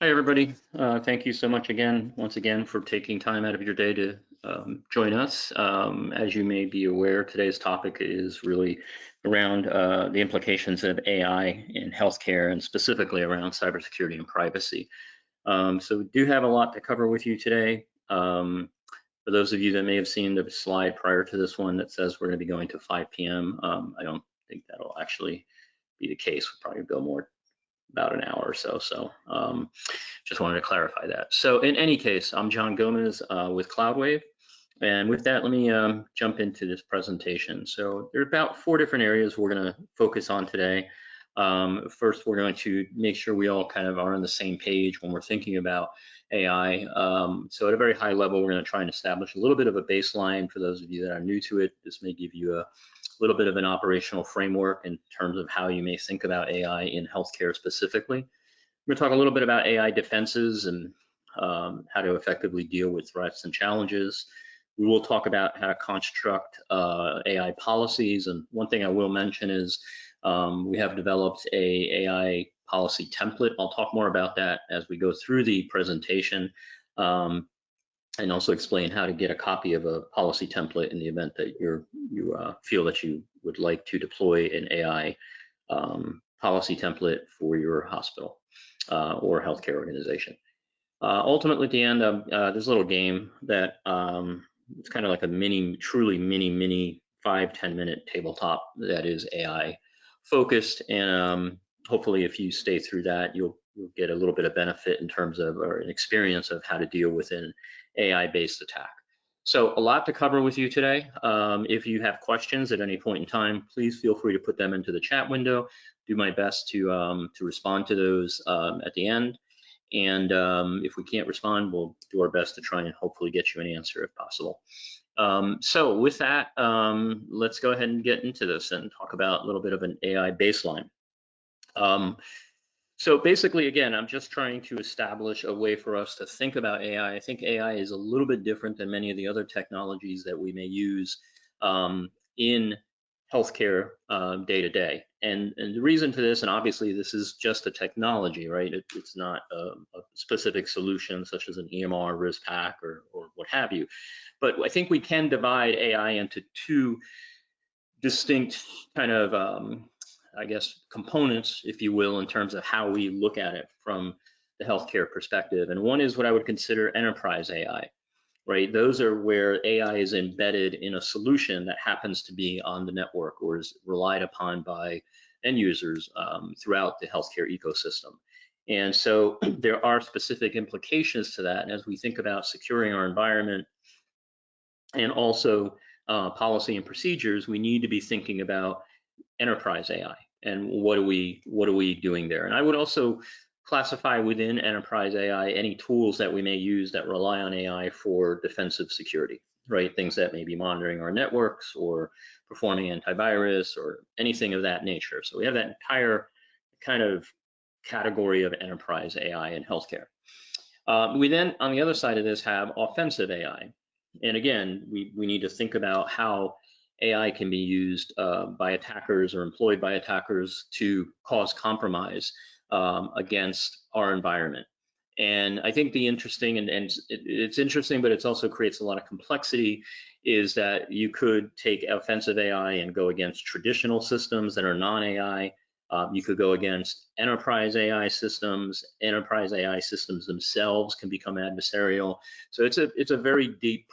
Hi, everybody. Thank you so much once again, for taking time out of your day to join us. As you may be aware, today's topic is really around the implications of AI in healthcare and specifically around cybersecurity and privacy. So we do have a lot to cover with you today. For those of you that may have seen the slide prior to this one that says we're going to be going to 5 p.m., I don't think that'll actually be the case. We'll probably go more about an hour or so. Just wanted to clarify that. So in any case, I'm John Gomez with CloudWave. And with that, let me jump into this presentation. So there are about 4 different areas we're going to focus on today. First, we're going to make sure we all kind of are on the same page when we're thinking about AI. So at a very high level, we're going to try and establish a little bit of a baseline for those of you that are new to it. This may give you a little bit of an operational framework in terms of how you may think about AI in healthcare specifically. We're going to talk a little bit about AI defenses and how to effectively deal with threats and challenges. We will talk about how to construct AI policies. And one thing I will mention is we have developed a AI policy template. I'll talk more about that as we go through the presentation, and also explain how to get a copy of a policy template in the event that you feel that you would like to deploy an AI policy template for your hospital or healthcare organization. Ultimately, at the end, there's a little game that it's kind of like a truly mini 5-10 minute tabletop that is AI focused, and hopefully if you stay through that, you'll get a little bit of benefit in terms of, or an experience of how to deal with an AI-based attack. So a lot to cover with you today. If you have questions at any point in time, please feel free to put them into the chat window. Do my best to respond to those at the end. And if we can't respond, we'll do our best to try and hopefully get you an answer if possible. So with that, let's go ahead and get into this and talk about a little bit of an AI baseline. So basically, again, I'm just trying to establish a way for us to think about AI. I think AI is a little bit different than many of the other technologies that we may use in healthcare day to day. And the reason for this, and obviously this is just a technology, right? It's not a specific solution such as an EMR, RIS-PAC, or what have you. But I think we can divide AI into 2 distinct kind of I guess, components, if you will, in terms of how we look at it from the healthcare perspective. And one is what I would consider enterprise AI, right? Those are where AI is embedded in a solution that happens to be on the network or is relied upon by end users throughout the healthcare ecosystem. And so there are specific implications to that. And as we think about securing our environment and also policy and procedures, we need to be thinking about enterprise AI and what are we doing there. And I would also classify within enterprise AI any tools that we may use that rely on AI for defensive security, right? Things that may be monitoring our networks or performing antivirus or anything of that nature. So we have that entire kind of category of enterprise AI in healthcare. We then, on the other side of this, have offensive AI. And again, we need to think about how AI can be used by attackers or employed by attackers to cause compromise against our environment. And I think the interesting, and it's interesting, but it also creates a lot of complexity, is that you could take offensive AI and go against traditional systems that are non-AI. You could go against enterprise AI systems. Enterprise AI systems themselves can become adversarial. So it's a very deep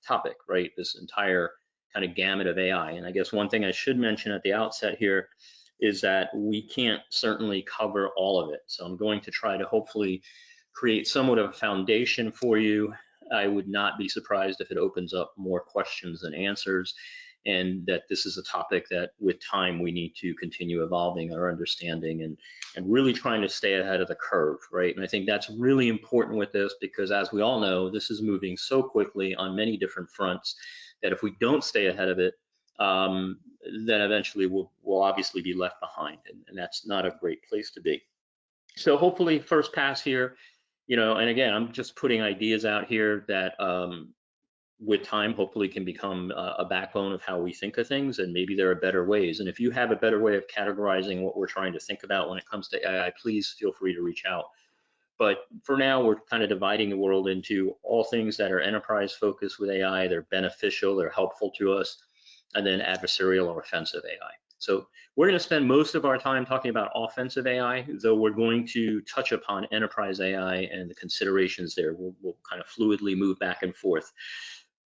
topic, right? This entire kind of gamut of AI. And I guess one thing I should mention at the outset here is that we can't certainly cover all of it. So I'm going to try to hopefully create somewhat of a foundation for you. I would not be surprised if it opens up more questions than answers, and that this is a topic that with time we need to continue evolving our understanding and really trying to stay ahead of the curve, right? And I think that's really important with this because, as we all know, this is moving so quickly on many different fronts that if we don't stay ahead of it, then eventually we'll obviously be left behind, and that's not a great place to be. So hopefully first pass here, and again, I'm just putting ideas out here that with time hopefully can become a backbone of how we think of things, and maybe there are better ways. And if you have a better way of categorizing what we're trying to think about when it comes to AI, please feel free to reach out. But for now, we're kind of dividing the world into all things that are enterprise focused with AI, they're beneficial, they're helpful to us, and then adversarial or offensive AI. So we're going to spend most of our time talking about offensive AI, though we're going to touch upon enterprise AI and the considerations there. We'll kind of fluidly move back and forth.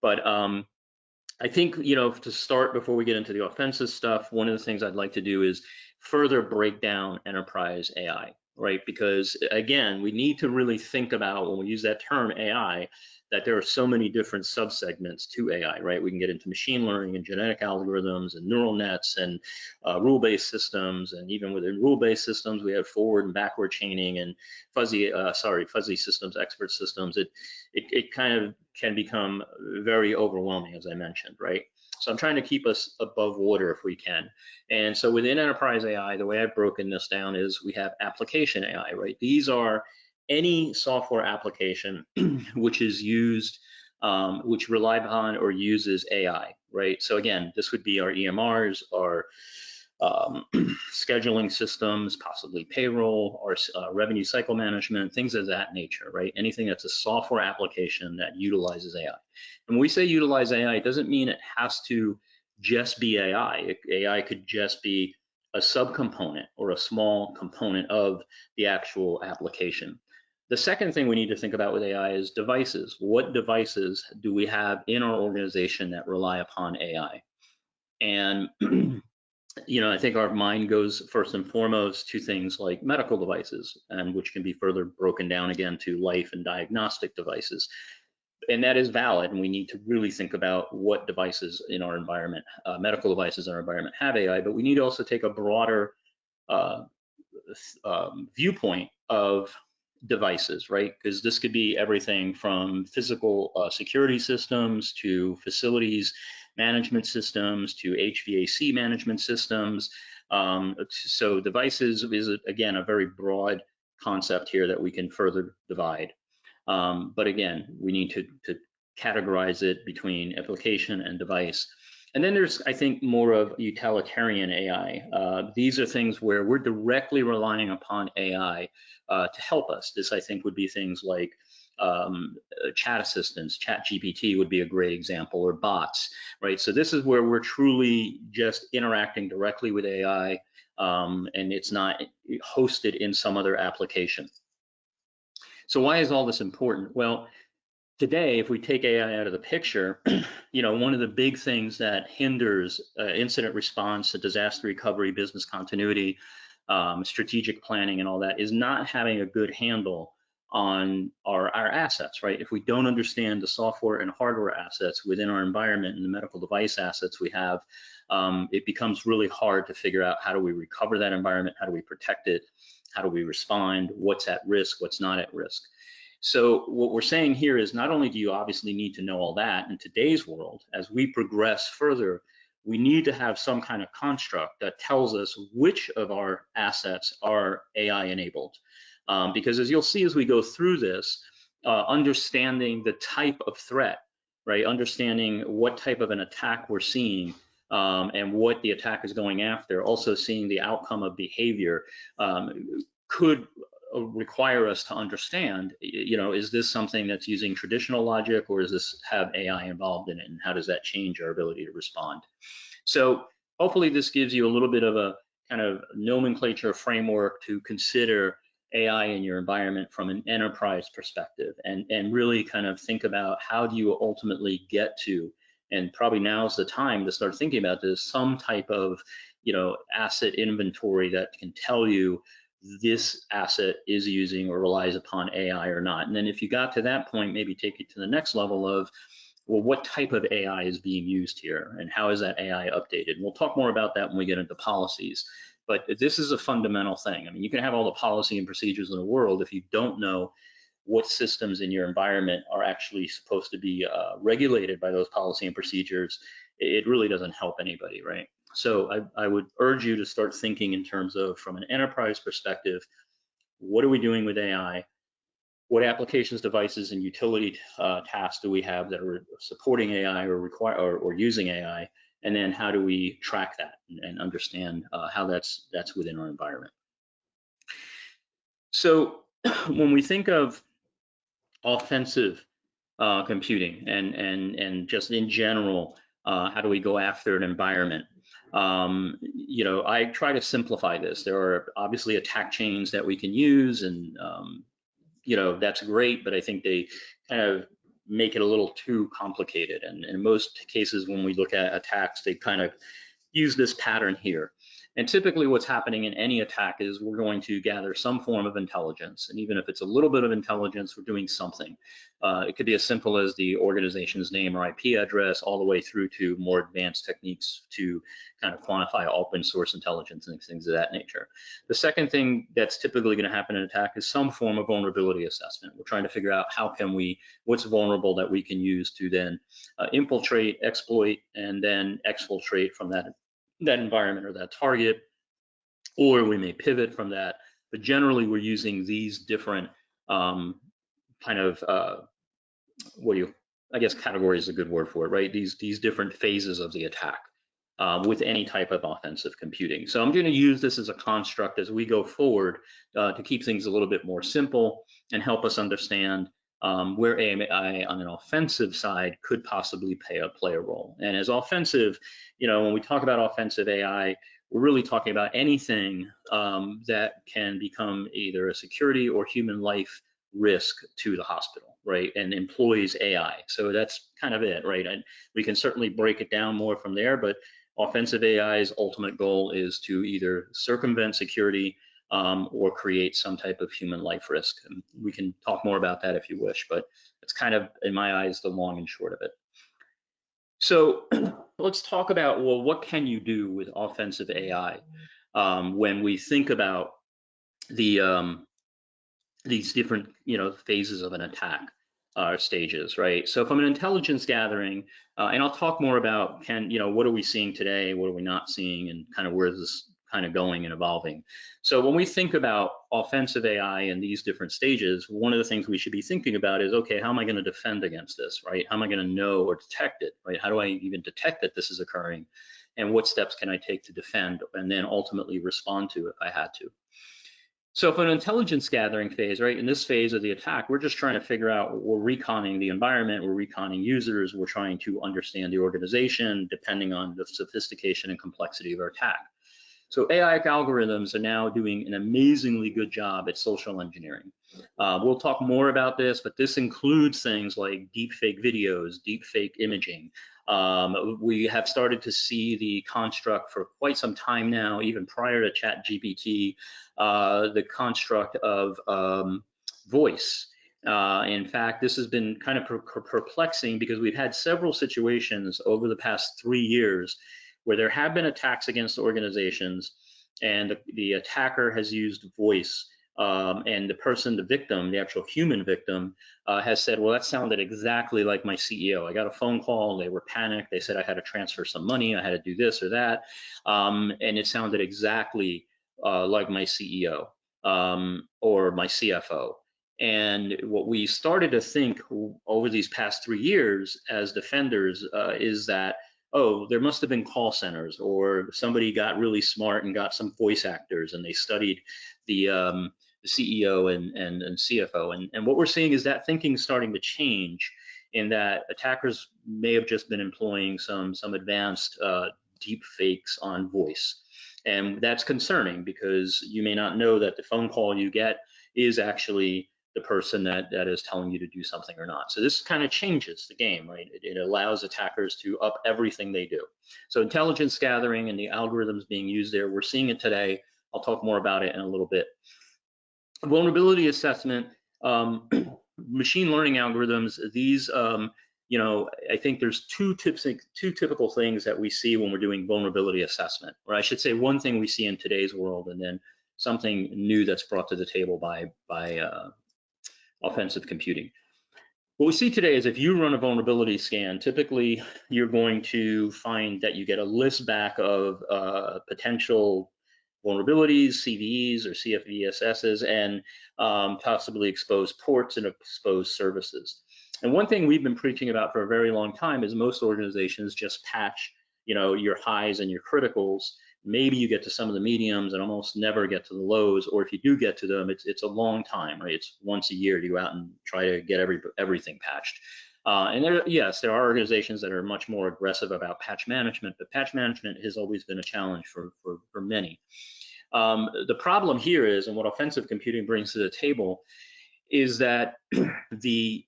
But I think, to start, before we get into the offensive stuff, one of the things I'd like to do is further break down enterprise AI, right? Because again, we need to really think about, when we use that term AI, that there are so many different subsegments to AI, right? We can get into machine learning and genetic algorithms and neural nets and rule-based systems, and even within rule-based systems, we have forward and backward chaining and fuzzy systems, expert systems. It kind of can become very overwhelming, as I mentioned, right? So I'm trying to keep us above water if we can. And so within enterprise AI, the way I've broken this down is we have application AI, right? These are any software application which is used, which rely upon or uses AI, right? So again, this would be our EMRs, our scheduling systems, possibly payroll, or revenue cycle management, things of that nature, right? Anything that's a software application that utilizes AI. And when we say utilize AI, it doesn't mean it has to just be AI. AI could just be a subcomponent or a small component of the actual application. The second thing we need to think about with AI is devices. What devices do we have in our organization that rely upon AI? And I think our mind goes first and foremost to things like medical devices, and which can be further broken down again to life and diagnostic devices. And that is valid, and we need to really think about what devices in our environment, medical devices in our environment, have AI, but we need to also take a broader uh, viewpoint of devices, right? Because this could be everything from physical security systems to facilities management systems to HVAC management systems. So devices is, again, a very broad concept here that we can further divide. But again, we need to categorize it between application and device. And then there's, I think, more of utilitarian AI. These are things where we're directly relying upon AI to help us. This, I think, would be things like chat assistants. ChatGPT would be a great example, or bots, right? So this is where we're truly just interacting directly with AI, and it's not hosted in some other application. So why is all this important? Well, today, if we take AI out of the picture, one of the big things that hinders incident response, disaster recovery, business continuity, strategic planning, and all that is not having a good handle on our assets, right? If we don't understand the software and hardware assets within our environment and the medical device assets we have, it becomes really hard to figure out, how do we recover that environment? How do we protect it? How do we respond? What's at risk? What's not at risk? So what we're saying here is, not only do you obviously need to know all that in today's world, as we progress further, we need to have some kind of construct that tells us which of our assets are AI enabled. Because as you'll see as we go through this, understanding the type of threat, right? Understanding what type of an attack we're seeing, and what the attack is going after, also seeing the outcome of behavior, could require us to understand, is this something that's using traditional logic, or does this have AI involved in it, and how does that change our ability to respond? So hopefully this gives you a little bit of a kind of nomenclature framework to consider AI in your environment from an enterprise perspective, and really kind of think about, how do you ultimately get to, and probably now's the time to start thinking about this, some type of asset inventory that can tell you this asset is using or relies upon AI or not. And then if you got to that point, maybe take it to the next level of, well, what type of AI is being used here, and how is that AI updated? And we'll talk more about that when we get into policies. But this is a fundamental thing. I mean, you can have all the policy and procedures in the world, if you don't know what systems in your environment are actually supposed to be regulated by those policy and procedures, it really doesn't help anybody, right? So I would urge you to start thinking in terms of, from an enterprise perspective, what are we doing with AI? What applications, devices, and utility tasks do we have that are supporting AI or using AI? And then how do we track that and understand how that's within our environment? So when we think of offensive computing and just in general, how do we go after an environment? I try to simplify this. There are obviously attack chains that we can use, and that's great, but I think they kind of make it a little too complicated. And in most cases, when we look at attacks, they kind of use this pattern here. And typically what's happening in any attack is we're going to gather some form of intelligence. And even if it's a little bit of intelligence, we're doing something. It could be as simple as the organization's name or IP address, all the way through to more advanced techniques to kind of quantify open source intelligence and things of that nature. The second thing that's typically going to happen in an attack is some form of vulnerability assessment. We're trying to figure out what's vulnerable that we can use to then infiltrate, exploit, and then exfiltrate from that environment or that target, or we may pivot from that. But generally, we're using these different I guess category is a good word for it, right? These different phases of the attack with any type of offensive computing. So I'm going to use this as a construct as we go forward to keep things a little bit more simple and help us understand where AI on an offensive side could possibly play a role. And as offensive, when we talk about offensive AI, we're really talking about anything that can become either a security or human life risk to the hospital, right? And employs AI. So that's kind of it, right? And we can certainly break it down more from there, but offensive AI's ultimate goal is to either circumvent security or create some type of human life risk. And we can talk more about that if you wish, but it's kind of, in my eyes, the long and short of it. So let's talk about, well, what can you do with offensive AI when we think about these different phases of an attack stages, right? So from an intelligence gathering, and I'll talk more about what are we seeing today, what are we not seeing, and kind of where is this kind of going and evolving. So when we think about offensive AI in these different stages, one of the things we should be thinking about is, okay, how am I going to defend against this, right? How am I going to know or detect it, right? How do I even detect that this is occurring? And what steps can I take to defend and then ultimately respond to if I had to? So for an intelligence gathering phase, right, in this phase of the attack, we're just trying to figure out, we're reconning the environment, we're reconning users, we're trying to understand the organization depending on the sophistication and complexity of our attack. So AI algorithms are now doing an amazingly good job at social engineering. We'll talk more about this, but this includes things like deepfake videos, deepfake imaging. We have started to see the construct for quite some time now, even prior to ChatGPT, the construct of voice. In fact, this has been kind of perplexing because we've had several situations over the past 3 years where there have been attacks against organizations and the attacker has used voice and the victim, the actual human victim, has said, well, that sounded exactly like my CEO. I got a phone call, they were panicked, they said I had to transfer some money, I had to do this or that, and it sounded exactly like my CEO or my CFO. And what we started to think over these past 3 years as defenders is that, oh, there must have been call centers, or somebody got really smart and got some voice actors and they studied the CEO and CFO. And what we're seeing is that thinking starting to change, in that attackers may have just been employing some advanced deep fakes on voice. And that's concerning because you may not know that the phone call you get is actually the person that is telling you to do something or not. So this kind of changes the game, right? It allows attackers to up everything they do. So intelligence gathering and the algorithms being used there, we're seeing it today. I'll talk more about it in a little bit. Vulnerability assessment, machine learning algorithms, these, I think there's two typical things that we see when we're doing vulnerability assessment, or I should say one thing we see in today's world, and then something new that's brought to the table by offensive computing. What we see today is if you run a vulnerability scan, typically you're going to find that you get a list back of potential vulnerabilities, CVEs or CVSSs, and possibly exposed ports and exposed services. And one thing we've been preaching about for a very long time is most organizations just patch your highs and your criticals. Maybe you get to some of the mediums and almost never get to the lows, or if you do get to them, it's a long time, right? It's once a year you go out and try to get everything patched. And yes, there are organizations that are much more aggressive about patch management, but patch management has always been a challenge for many. The problem here is, and what offensive computing brings to the table, is that the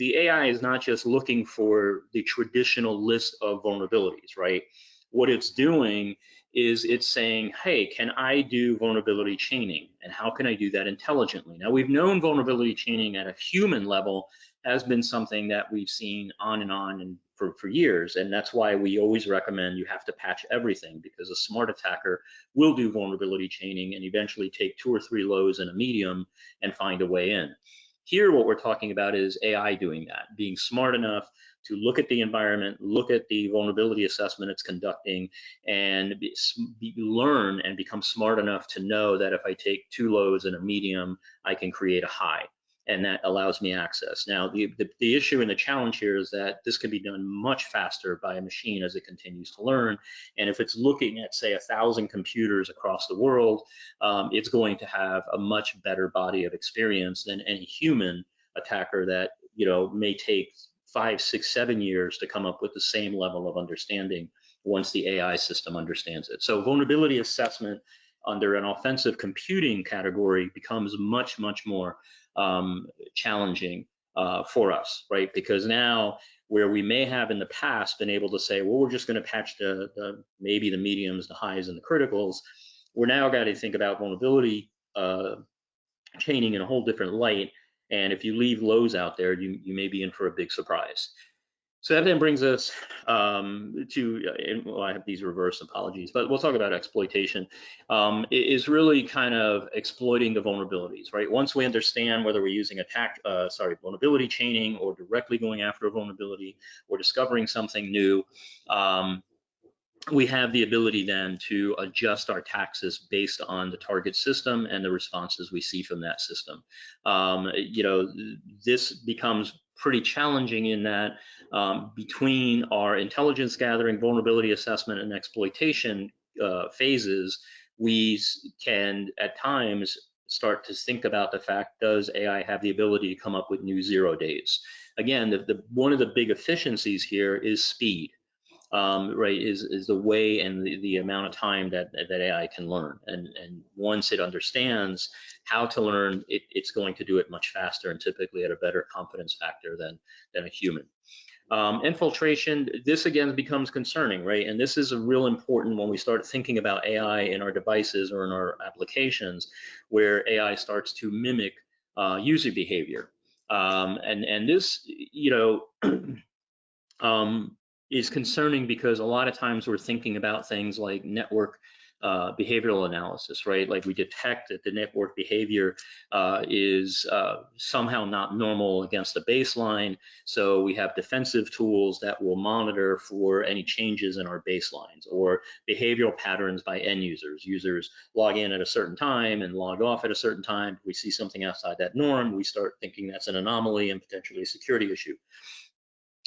AI is not just looking for the traditional list of vulnerabilities, right? What it's doing is it's saying, hey, can I do vulnerability chaining? And how can I do that intelligently? Now, we've known vulnerability chaining at a human level has been something that we've seen on and for years. And that's why we always recommend you have to patch everything, because a smart attacker will do vulnerability chaining and eventually take 2 or 3 lows and a medium and find a way in. Here, what we're talking about is AI doing that, being smart enough to look at the environment, look at the vulnerability assessment it's conducting, and learn and become smart enough to know that if I take 2 lows and a medium, I can create a high, and that allows me access. Now, the issue and the challenge here is that this can be done much faster by a machine as it continues to learn. And if it's looking at, say, 1,000 computers across the world, it's going to have a much better body of experience than any human attacker that may take 5, 6, 7 years to come up with the same level of understanding once the AI system understands it. So vulnerability assessment under an offensive computing category becomes much, much more challenging for us, right? Because now, where we may have in the past been able to say, well, we're just going to patch maybe the mediums, the highs, and the criticals, we're now got to think about vulnerability chaining in a whole different light. And if you leave lows out there, you may be in for a big surprise. So that then brings us well, I have these reverse apologies, but we'll talk about exploitation. Is really kind of exploiting the vulnerabilities, right? Once we understand whether we're using vulnerability chaining, or directly going after a vulnerability, or discovering something new, we have the ability then to adjust our taxes based on the target system and the responses we see from that system. This becomes pretty challenging in that between our intelligence gathering, vulnerability assessment, and exploitation phases, we can at times start to think about the fact, does AI have the ability to come up with new 0 days? Again, one of the big efficiencies here is speed. Right, is the way and the amount of time that AI can learn. And once it understands how to learn, it's going to do it much faster and typically at a better confidence factor than a human. Infiltration, this again becomes concerning, right? And this is a real important when we start thinking about AI in our devices or in our applications, where AI starts to mimic user behavior. And this, is concerning because a lot of times we're thinking about things like network behavioral analysis, right? Like we detect that the network behavior is somehow not normal against the baseline. So we have defensive tools that will monitor for any changes in our baselines, or behavioral patterns by end users. Users log in at a certain time and log off at a certain time. We see something outside that norm, we start thinking that's an anomaly and potentially a security issue.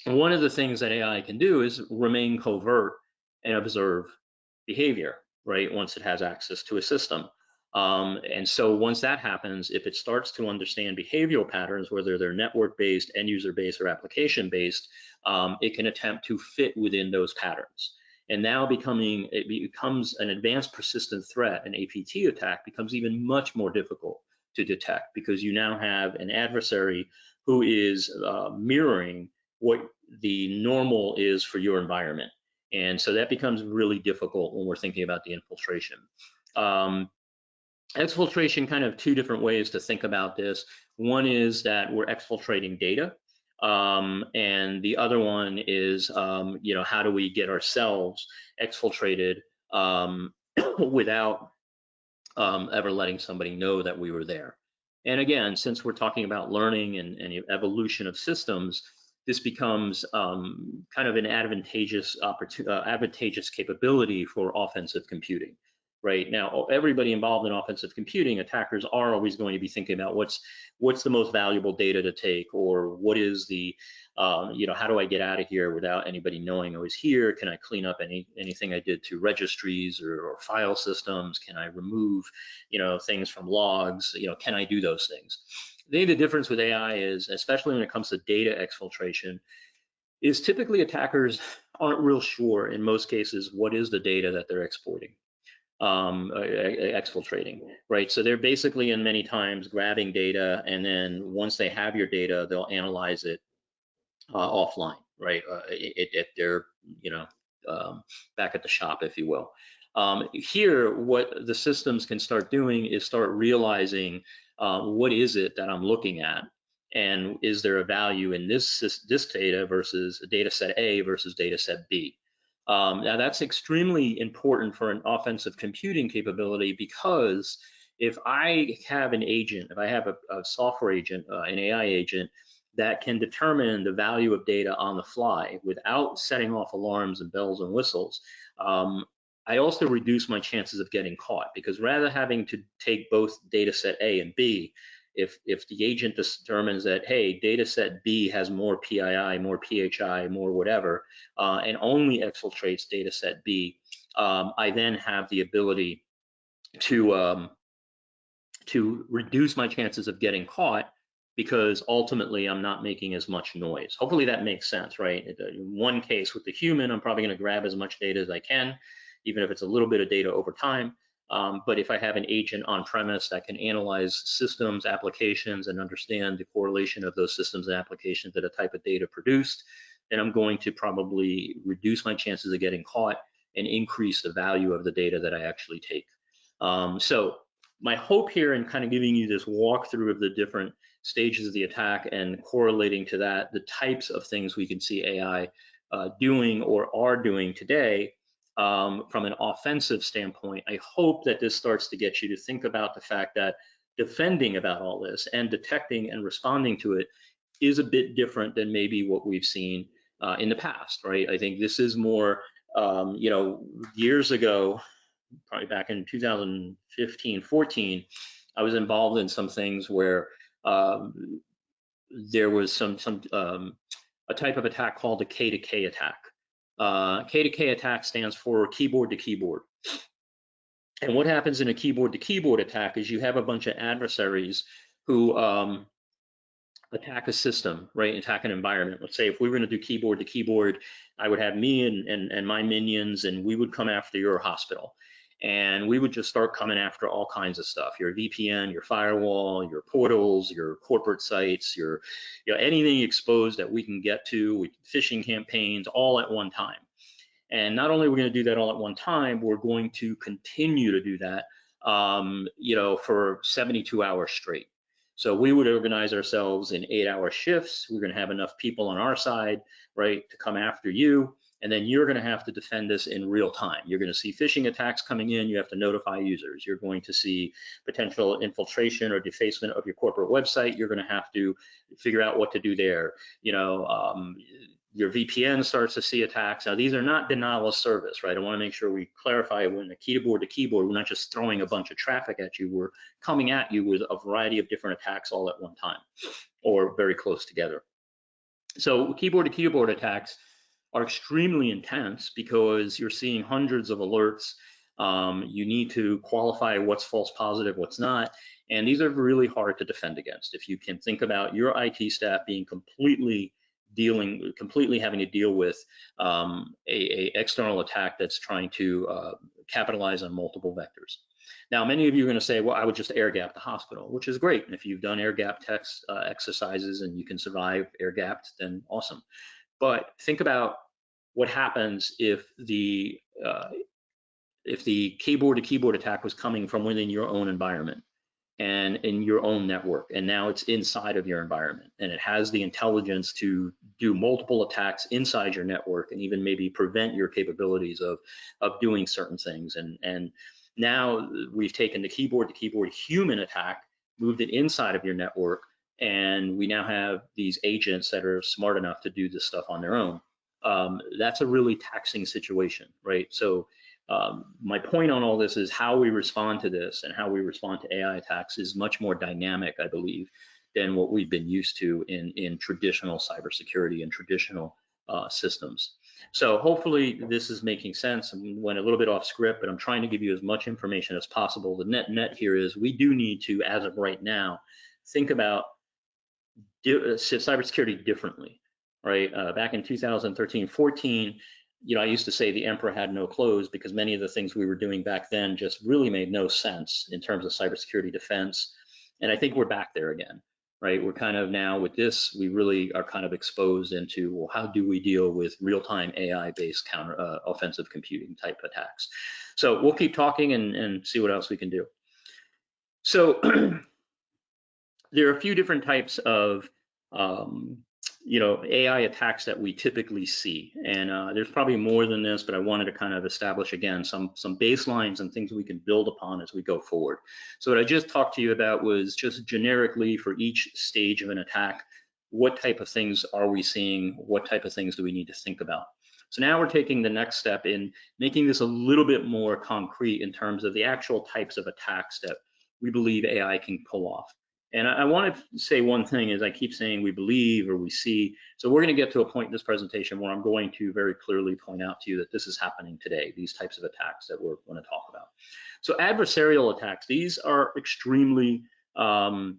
One of the things that AI can do is remain covert and observe behavior, right, once it has access to a system. And so once that happens, if it starts to understand behavioral patterns, whether they're network-based, end-user-based, or application-based, it can attempt to fit within those patterns. And now it becomes an advanced persistent threat. An APT attack becomes even much more difficult to detect, because you now have an adversary who is mirroring what the normal is for your environment. And so that becomes really difficult when we're thinking about the infiltration. Exfiltration, kind of 2 different ways to think about this. One is that we're exfiltrating data, and the other one is, how do we get ourselves exfiltrated without ever letting somebody know that we were there. And again, since we're talking about learning and evolution of systems, this becomes kind of an advantageous capability for offensive computing, right? Now, everybody involved in offensive computing, attackers are always going to be thinking about what's the most valuable data to take, or what is the, how do I get out of here without anybody knowing I was here? Can I clean up anything I did to registries or file systems? Can I remove, things from logs? Can I do those things? I think the difference with AI is, especially when it comes to data exfiltration, is typically attackers aren't real sure in most cases what is the data that they're exporting, exfiltrating, right? So they're basically, in many times, grabbing data, and then once they have your data, they'll analyze it offline, right? If they're, you know, back at the shop, if you will. Here, what the systems can start doing is start realizing what is it that I'm looking at, and is there a value in this data versus data set A versus data set B. Now that's extremely important for an offensive computing capability, because if I have an agent, if I have a software agent, an AI agent that can determine the value of data on the fly without setting off alarms and bells and whistles, I also reduce my chances of getting caught, because rather having to take both data set A and B, if the agent determines that, hey, data set B has more PII, more PHI, more whatever, and only exfiltrates data set B, I then have the ability to reduce my chances of getting caught, because ultimately I'm not making as much noise. Hopefully that makes sense, right? In one case with the human, I'm probably going to grab as much data as I can, even if it's a little bit of data over time. But if I have an agent on premise that can analyze systems, applications, and understand the correlation of those systems and applications to the type of data produced, then I'm going to probably reduce my chances of getting caught and increase the value of the data that I actually take. So my hope here in kind of giving you this walkthrough of the different stages of the attack and correlating to that the types of things we can see AI doing or are doing today, from an offensive standpoint, I hope that this starts to get you to think about the fact that defending about all this and detecting and responding to it is a bit different than maybe what we've seen in the past, right? I think this is more, years ago, probably back in 2015, 14, I was involved in some things where there was a type of attack called a K to K attack. K to K attack stands for keyboard to keyboard. And what happens in a keyboard to keyboard attack is you have a bunch of adversaries who attack a system, right? Attack an environment. Let's say if we were going to do keyboard to keyboard, I would have me and my minions, and we would come after your hospital. And we would just start coming after all kinds of stuff: your VPN, your firewall, your portals, your corporate sites, your, anything exposed that we can get to, phishing campaigns, all at one time. And not only are we going to do that all at one time, we're going to continue to do that, for 72 hours straight. So we would organize ourselves in 8-hour shifts. We're going to have enough people on our side, right, to come after you. And then you're going to have to defend this in real time. You're going to see phishing attacks coming in. You have to notify users. You're going to see potential infiltration or defacement of your corporate website. You're going to have to figure out what to do there. Your VPN starts to see attacks. Now, these are not denial of service, right? I want to make sure we clarify, when the keyboard to keyboard, we're not just throwing a bunch of traffic at you. We're coming at you with a variety of different attacks all at one time, or very close together. So keyboard to keyboard attacks are extremely intense, because you're seeing hundreds of alerts. You need to qualify what's false positive, what's not. And these are really hard to defend against. If you can think about your IT staff being completely having to deal with a external attack that's trying to capitalize on multiple vectors. Now, many of you are going to say, well, I would just air gap the hospital, which is great. And if you've done air gap exercises and you can survive air gapped, then awesome. But think about what happens if the keyboard to keyboard attack was coming from within your own environment and in your own network, and now it's inside of your environment, and it has the intelligence to do multiple attacks inside your network, and even maybe prevent your capabilities of doing certain things. And now we've taken the keyboard to keyboard human attack, moved it inside of your network, and we now have these agents that are smart enough to do this stuff on their own. That's a really taxing situation, right? So My point on all this is how we respond to this and how we respond to AI attacks is much more dynamic, I believe, than what we've been used to in traditional cybersecurity and traditional systems. So hopefully this is making sense. I went a little bit off script, but I'm trying to give you as much information as possible. The net here is we do need to, as of right now, think about cybersecurity differently, right? Back in 2013, 14, I used to say the emperor had no clothes because many of the things we were doing back then just really made no sense in terms of cybersecurity defense. And I think we're back there again, right? We're kind of now with this, we really are kind of exposed into, well, how do we deal with real-time AI-based counter offensive computing type attacks? So we'll keep talking and see what else we can do. So there are a few different types of AI attacks that we typically see, and there's probably more than this, but I wanted to kind of establish again some baselines and things we can build upon as we go forward. So what I just talked to you about was just generically for each stage of an attack, what type of things are we seeing? What type of things do we need to think about? So now we're taking the next step in making this a little bit more concrete in terms of the actual types of attacks that we believe AI can pull off. And I want to say one thing is I keep saying we believe or we see. So we're going to get to a point in this presentation where I'm going to very clearly point out to you that this is happening today, these types of attacks that we're going to talk about. So adversarial attacks, these are extremely, to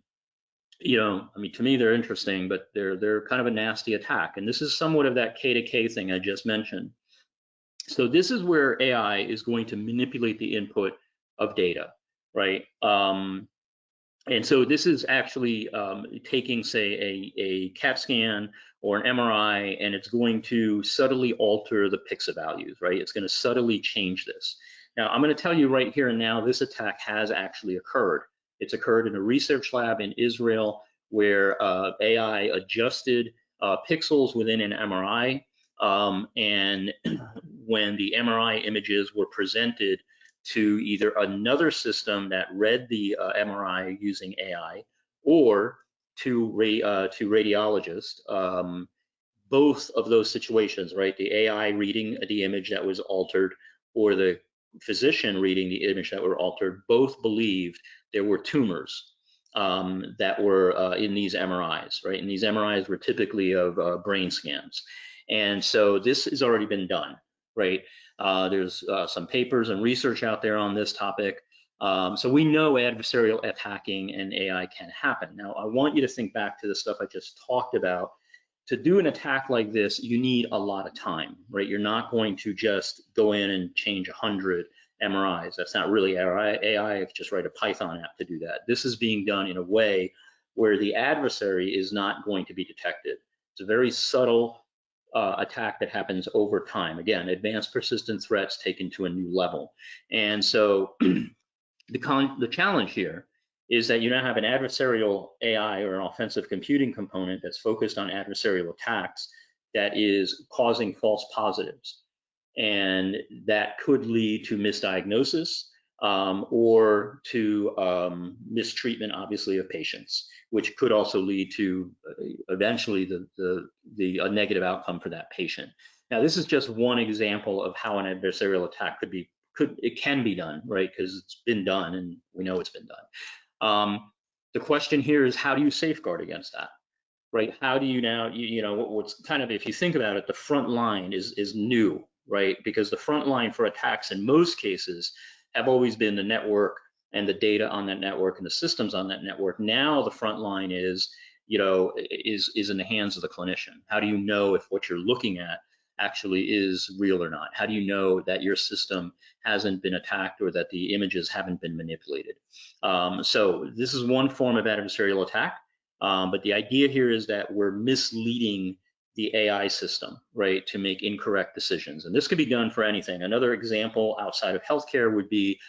me, they're interesting, but they're kind of a nasty attack. And this is somewhat of that K to K thing I just mentioned. So this is where AI is going to manipulate the input of data, right? And so this is actually taking, say, a CAT scan or an MRI, and it's going to subtly alter the PIXA values, right? It's going to subtly change this. Now, I'm going to tell you right here and now, this attack has actually occurred. It's occurred in a research lab in Israel where AI adjusted pixels within an MRI, and when the MRI images were presented to either another system that read the MRI using AI or to radiologists, both of those situations, right? The AI reading the image that was altered or the physician reading the image that were altered, both believed there were tumors that were in these MRIs, right? And these MRIs were typically of brain scans. And so this has already been done, right? There's some papers and research out there on this topic. So we know adversarial attacking and AI can happen. Now, I want you to think back to the stuff I just talked about. To do an attack like this, you need a lot of time, right? You're not going to just go in and change 100 MRIs. That's not really AI. Just write a Python app to do that. This is being done in a way where the adversary is not going to be detected. It's a very subtle attack that happens over time. Again, advanced persistent threats taken to a new level. And so the challenge here is that you now have an adversarial AI or an offensive computing component that's focused on adversarial attacks that is causing false positives. And that could lead to misdiagnosis or to mistreatment, obviously, of patients, which could also lead to eventually a negative outcome for that patient. Now, this is just one example of how an adversarial attack can be done, right? Because it's been done, and we know it's been done. The question here is, how do you safeguard against that, right? How do you now, what's kind of, if you think about it, the front line is new, right? Because the front line for attacks in most cases have always been the network and the data on that network and the systems on that network. Now the front line is in the hands of the clinician. How do you know if what you're looking at actually is real or not? How do you know that your system hasn't been attacked or that the images haven't been manipulated? So this is one form of adversarial attack, but the idea here is that we're misleading the AI system, right, to make incorrect decisions. And this could be done for anything. Another example outside of healthcare would be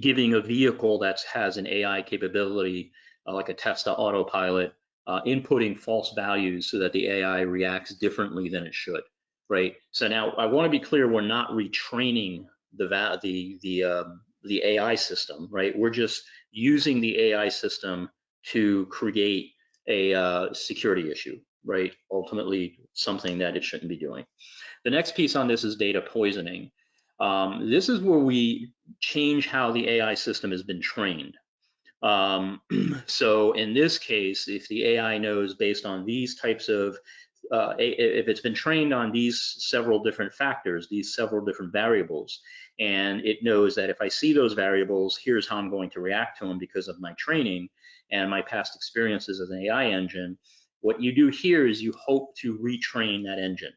giving a vehicle that has an AI capability, like a Tesla autopilot, inputting false values so that the AI reacts differently than it should, right? So now I want to be clear, we're not retraining the AI system, right? We're just using the AI system to create a security issue, right? Ultimately, something that it shouldn't be doing. The next piece on this is data poisoning. This is where we change how the AI system has been trained. So in this case, if the AI knows based on these types of, if it's been trained on these several different factors, these several different variables, and it knows that if I see those variables, here's how I'm going to react to them because of my training and my past experiences as an AI engine, what you do here is you hope to retrain that engine.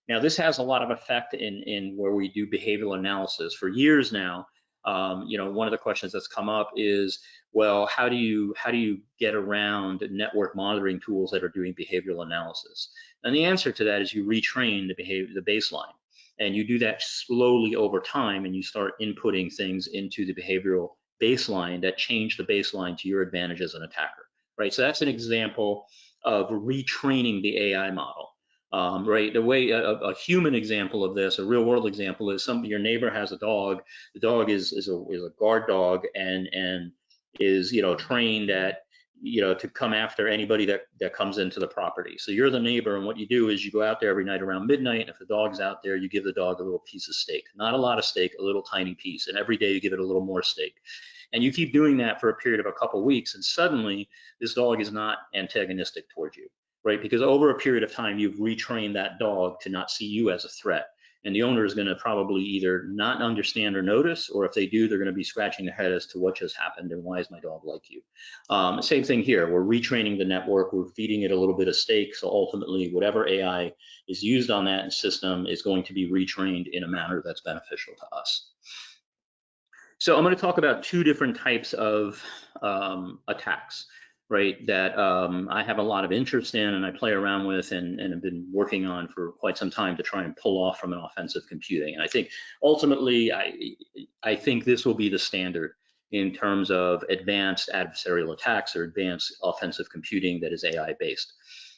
Now, this has a lot of effect in where we do behavioral analysis. For years now, one of the questions that's come up is, well, how do you get around network monitoring tools that are doing behavioral analysis? And the answer to that is you retrain the baseline, and you do that slowly over time, and you start inputting things into the behavioral baseline that change the baseline to your advantage as an attacker, right? So that's an example of retraining the AI model. Right, the way a human example of this, a real world example, is your neighbor has a dog. The dog is a guard dog, and is trained at to come after anybody that comes into the property. So you're the neighbor, and what you do is you go out there every night around midnight, and if the dog's out there, you give the dog a little piece of steak. Not a lot of steak, a little tiny piece, and every day you give it a little more steak. And you keep doing that for a period of a couple weeks, and suddenly this dog is not antagonistic towards you, right? Because over a period of time, you've retrained that dog to not see you as a threat. And the owner is going to probably either not understand or notice, or if they do, they're going to be scratching their head as to what just happened and why is my dog like you. Same thing here. We're retraining the network. We're feeding it a little bit of steak. So ultimately, whatever AI is used on that system is going to be retrained in a manner that's beneficial to us. So I'm going to talk about two different types of attacks, right, that I have a lot of interest in and I play around with and have been working on for quite some time to try and pull off from an offensive computing. And I think ultimately, I think this will be the standard in terms of advanced adversarial attacks or advanced offensive computing that is AI based.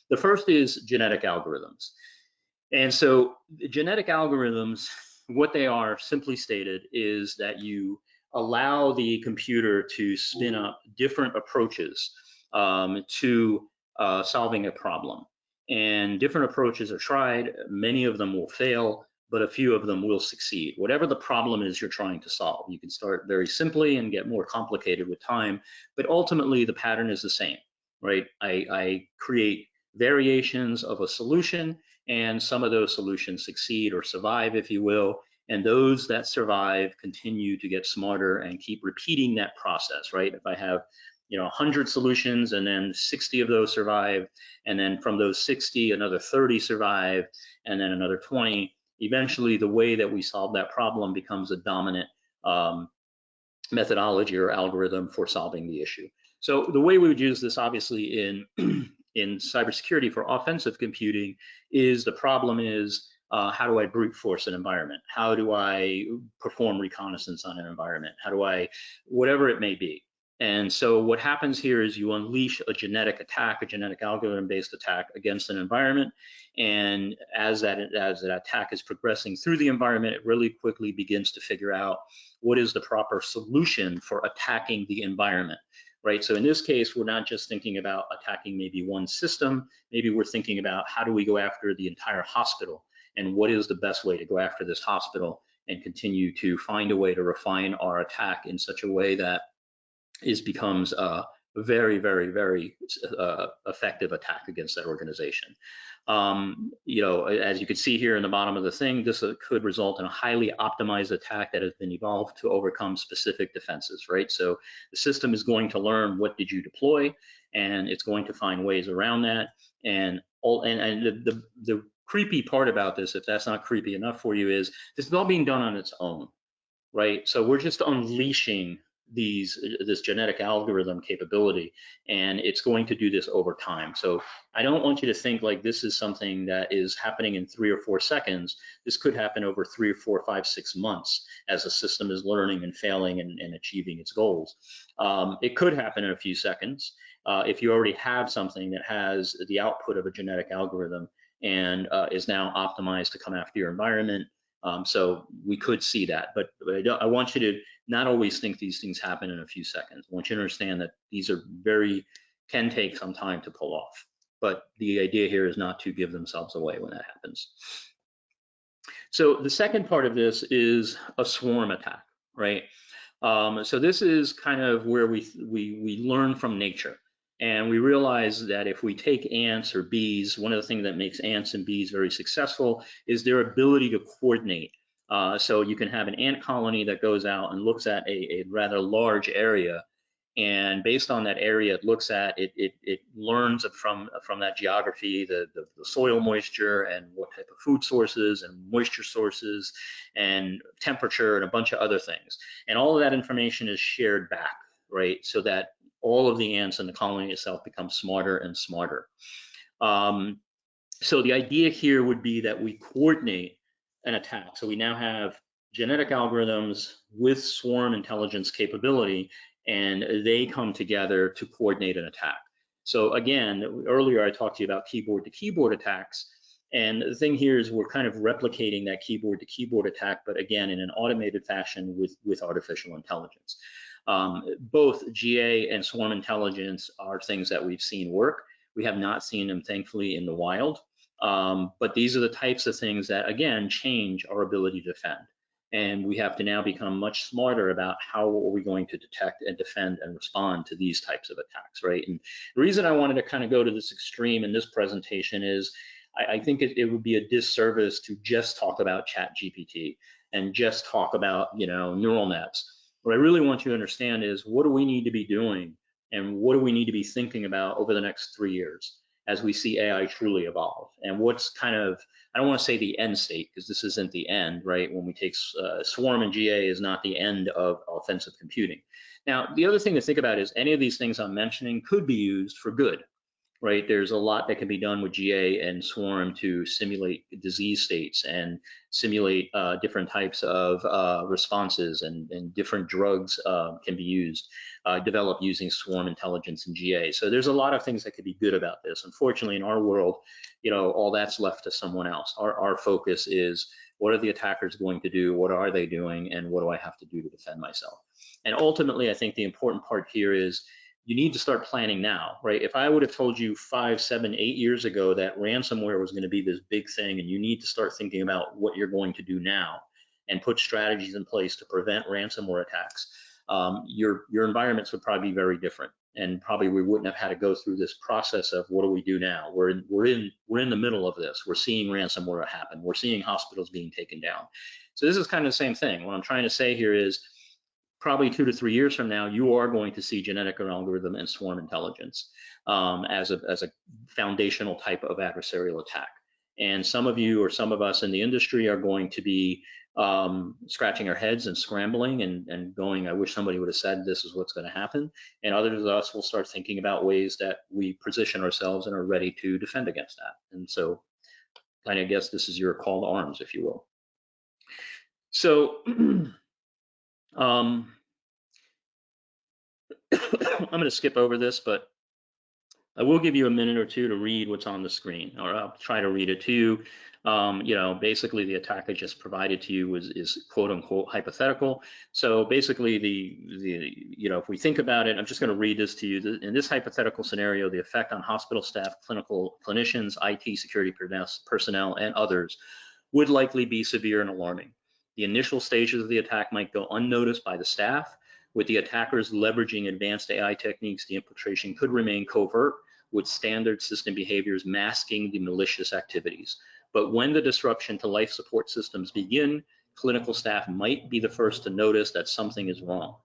The first is genetic algorithms. And so genetic algorithms, what they are, simply stated, is that you allow the computer to spin up different approaches to solving a problem. And different approaches are tried. Many of them will fail, but a few of them will succeed. Whatever the problem is you're trying to solve, you can start very simply and get more complicated with time, but ultimately the pattern is the same, right? I create variations of a solution, and some of those solutions succeed or survive, if you will, and those that survive continue to get smarter and keep repeating that process, right? If I have 100 solutions and then 60 of those survive, and then from those 60 another 30 survive, and then another 20, eventually the way that we solve that problem becomes a dominant methodology or algorithm for solving the issue. So the way we would use this, obviously, in in cybersecurity for offensive computing is the problem is how do I brute force an environment? How do I perform reconnaissance on an environment? How do I, whatever it may be. And so what happens here is you unleash a genetic attack, a genetic algorithm-based attack against an environment. And as that attack is progressing through the environment, it really quickly begins to figure out what is the proper solution for attacking the environment, right? So in this case, we're not just thinking about attacking maybe one system. Maybe we're thinking about how do we go after the entire hospital, and what is the best way to go after this hospital and continue to find a way to refine our attack in such a way that becomes a very, very, very effective attack against that organization. As you can see here in the bottom of the thing, this could result in a highly optimized attack that has been evolved to overcome specific defenses, right? So the system is going to learn what did you deploy, and it's going to find ways around that. And the creepy part about this, if that's not creepy enough for you, is this is all being done on its own, right? So we're just unleashing this genetic algorithm capability, and it's going to do this over time. So I don't want you to think like this is something that is happening in 3 or 4 seconds. This could happen over 3 or 4, 5, 6 months as the system is learning and failing and achieving its goals. It could happen in a few seconds if you already have something that has the output of a genetic algorithm and is now optimized to come after your environment. So we could see that, but I want you to not always think these things happen in a few seconds. I want you to understand that these are can take some time to pull off, but the idea here is not to give themselves away when that happens. So the second part of this is a swarm attack, right? So this is kind of where we learn from nature, and we realize that if we take ants or bees, one of the things that makes ants and bees very successful is their ability to coordinate. So you can have an ant colony that goes out and looks at a rather large area, and based on that area it looks at, it learns from that geography, the soil moisture and what type of food sources and moisture sources and temperature and a bunch of other things, and all of that information is shared back, right, so that all of the ants in the colony itself become smarter and smarter. So the idea here would be that we coordinate an attack. So we now have genetic algorithms with swarm intelligence capability, and they come together to coordinate an attack. So again, earlier I talked to you about keyboard to keyboard attacks. And the thing here is we're kind of replicating that keyboard to keyboard attack, but again, in an automated fashion with artificial intelligence. Both GA and swarm intelligence are things that we've seen work. We have not seen them, thankfully, in the wild. But these are the types of things that, again, change our ability to defend. And we have to now become much smarter about how are we going to detect and defend and respond to these types of attacks, right? And the reason I wanted to kind of go to this extreme in this presentation is I think it would be a disservice to just talk about ChatGPT and just talk about, neural nets. What I really want you to understand is, what do we need to be doing and what do we need to be thinking about over the next 3 years as we see AI truly evolve? And what's kind of, I don't want to say the end state, because this isn't the end, right? When we take Swarm and GA is not the end of offensive computing. Now, the other thing to think about is any of these things I'm mentioning could be used for good, right? There's a lot that can be done with GA and Swarm to simulate disease states and simulate different types of responses, and different drugs can be used, developed using Swarm intelligence and GA. So there's a lot of things that could be good about this. Unfortunately, in our world, all that's left to someone else. Our focus is, what are the attackers going to do? What are they doing? And what do I have to do to defend myself? And ultimately, I think the important part here is, you need to start planning now, right? If I would have told you 5, 7, 8 years ago that ransomware was going to be this big thing, and you need to start thinking about what you're going to do now and put strategies in place to prevent ransomware attacks, your environments would probably be very different, and probably we wouldn't have had to go through this process of, what do we do now? We're in the middle of this. We're seeing ransomware happen. We're seeing hospitals being taken down. So this is kind of the same thing. What I'm trying to say here is, probably 2 to 3 years from now, you are going to see genetic algorithm and swarm intelligence as a foundational type of adversarial attack. And some of you or some of us in the industry are going to be scratching our heads and scrambling and going, I wish somebody would have said this is what's going to happen. And others of us will start thinking about ways that we position ourselves and are ready to defend against that. And so kind of guess this is your call to arms, if you will. So I'm going to skip over this, but I will give you a minute or two to read what's on the screen, or I'll try to read it to you. Basically the attack I just provided to you is quote unquote hypothetical. So basically if we think about it, I'm just going to read this to you. In this hypothetical scenario, the effect on hospital staff, clinicians, IT security personnel, and others would likely be severe and alarming. The initial stages of the attack might go unnoticed by the staff. With the attackers leveraging advanced AI techniques, the infiltration could remain covert, with standard system behaviors masking the malicious activities. But when the disruption to life support systems begin, clinical staff might be the first to notice that something is wrong.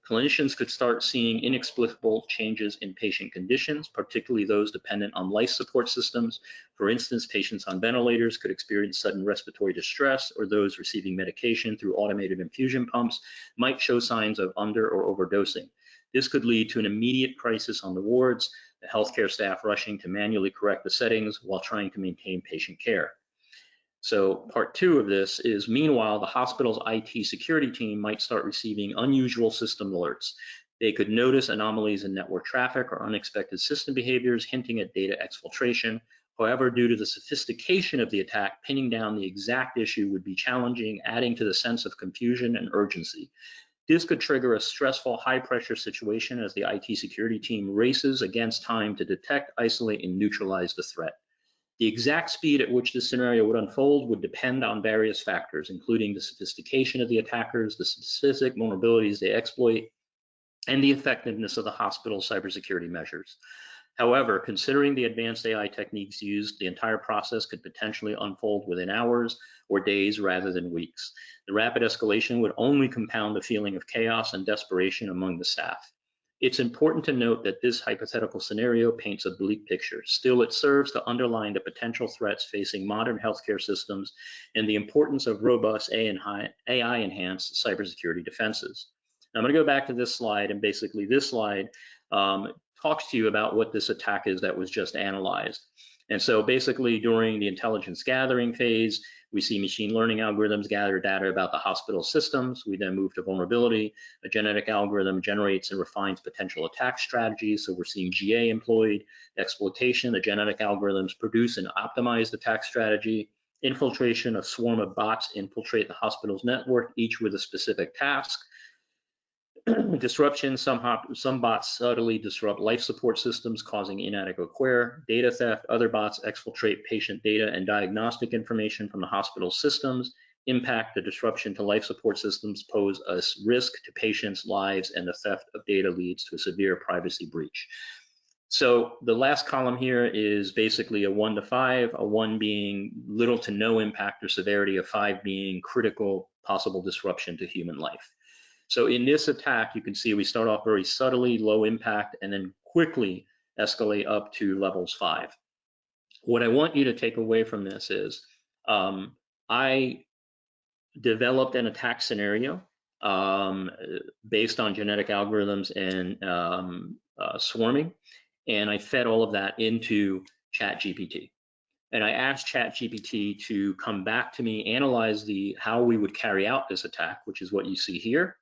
Clinicians could start seeing inexplicable changes in patient conditions, particularly those dependent on life support systems. For instance, patients on ventilators could experience sudden respiratory distress, or those receiving medication through automated infusion pumps might show signs of under or overdosing. This could lead to an immediate crisis on the wards, the healthcare staff rushing to manually correct the settings while trying to maintain patient care. So part 2 of this is, meanwhile, the hospital's IT security team might start receiving unusual system alerts. They could notice anomalies in network traffic or unexpected system behaviors hinting at data exfiltration. However, due to the sophistication of the attack, pinning down the exact issue would be challenging, adding to the sense of confusion and urgency. This could trigger a stressful, high-pressure situation as the IT security team races against time to detect, isolate, and neutralize the threat. The exact speed at which this scenario would unfold would depend on various factors, including the sophistication of the attackers, the specific vulnerabilities they exploit, and the effectiveness of the hospital's cybersecurity measures. However, considering the advanced AI techniques used, the entire process could potentially unfold within hours or days rather than weeks. The rapid escalation would only compound the feeling of chaos and desperation among the staff. It's important to note that this hypothetical scenario paints a bleak picture. Still, it serves to underline the potential threats facing modern healthcare systems and the importance of robust AI-enhanced cybersecurity defenses. Now, I'm going to go back to this slide, and basically this slide talks to you about what this attack is that was just analyzed. And so basically during the intelligence gathering phase, we see machine learning algorithms gather data about the hospital systems. We then move to vulnerability. A genetic algorithm generates and refines potential attack strategies. So we're seeing GA employed. Exploitation, the genetic algorithms produce an optimized attack strategy. Infiltration, a swarm of bots infiltrate the hospital's network, each with a specific task. Disruption, some bots subtly disrupt life support systems, causing inadequate care. Data theft, other bots exfiltrate patient data and diagnostic information from the hospital systems. Impact, the disruption to life support systems pose a risk to patients' lives, and the theft of data leads to a severe privacy breach. So the last column here is basically a 1 to 5, a 1 being little to no impact or severity, a 5 being critical possible disruption to human life. So in this attack, you can see we start off very subtly, low impact, and then quickly escalate up to levels 5. What I want you to take away from this is I developed an attack scenario based on genetic algorithms and swarming, and I fed all of that into ChatGPT. And I asked ChatGPT to come back to me, analyze how we would carry out this attack, which is what you see here.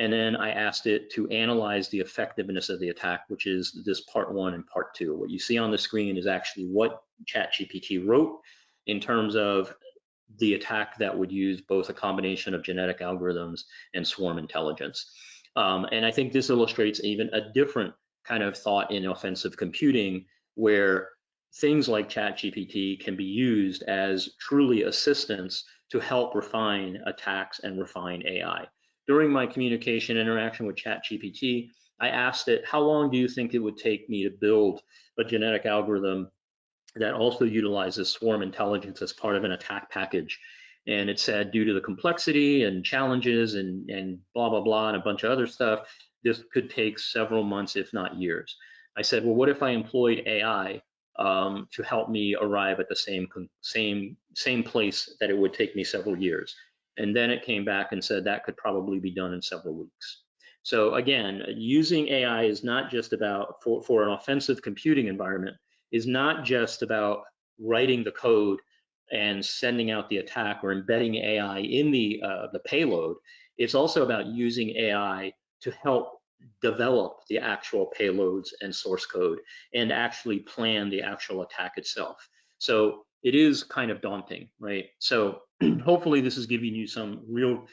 And then I asked it to analyze the effectiveness of the attack, which is this part 1 and part 2. What you see on the screen is actually what ChatGPT wrote in terms of the attack that would use both a combination of genetic algorithms and swarm intelligence. And I think this illustrates even a different kind of thought in offensive computing, where things like ChatGPT can be used as truly assistants to help refine attacks and refine AI. During my communication interaction with ChatGPT, I asked it, how long do you think it would take me to build a genetic algorithm that also utilizes swarm intelligence as part of an attack package? And it said, due to the complexity and challenges and blah, blah, blah, and a bunch of other stuff, this could take several months, if not years. I said, well, what if I employed AI to help me arrive at the same place that it would take me several years? And then it came back and said that could probably be done in several weeks. So again, using AI is not just about, for an offensive computing environment, is not just about writing the code and sending out the attack or embedding AI in the payload. It's also about using AI to help develop the actual payloads and source code and actually plan the actual attack itself. So it is kind of daunting, right? So hopefully this is giving you some real